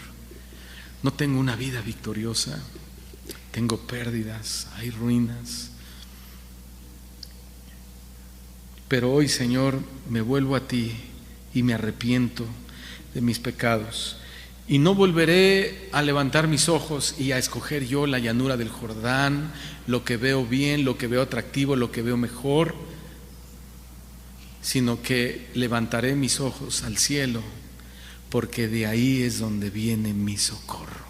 No tengo una vida victoriosa, tengo pérdidas, hay ruinas. Pero hoy, Señor, me vuelvo a ti y me arrepiento de mis pecados. Y no volveré a levantar mis ojos y a escoger yo la llanura del Jordán, lo que veo bien, lo que veo atractivo, lo que veo mejor, sino que levantaré mis ojos al cielo, porque de ahí es donde viene mi socorro.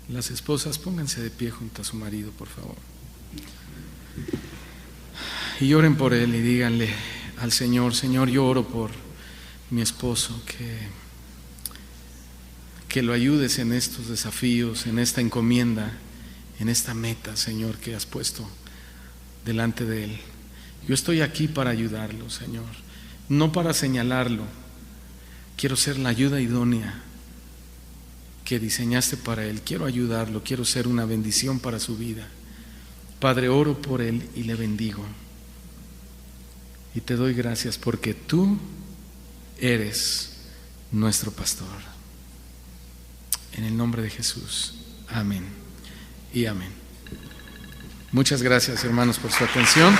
Las esposas, pónganse de pie junto a su marido, por favor, y oren por él y díganle: al Señor. Señor, yo oro por mi esposo, que lo ayudes en estos desafíos, en esta encomienda, en esta meta, Señor, que has puesto delante de él. Yo estoy aquí para ayudarlo, Señor, no para señalarlo. Quiero ser la ayuda idónea que diseñaste para él. Quiero ayudarlo, quiero ser una bendición para su vida. Padre, oro por él y le bendigo. Y te doy gracias porque tú eres nuestro pastor. En el nombre de Jesús. Amén y amén. Muchas gracias, hermanos, por su atención.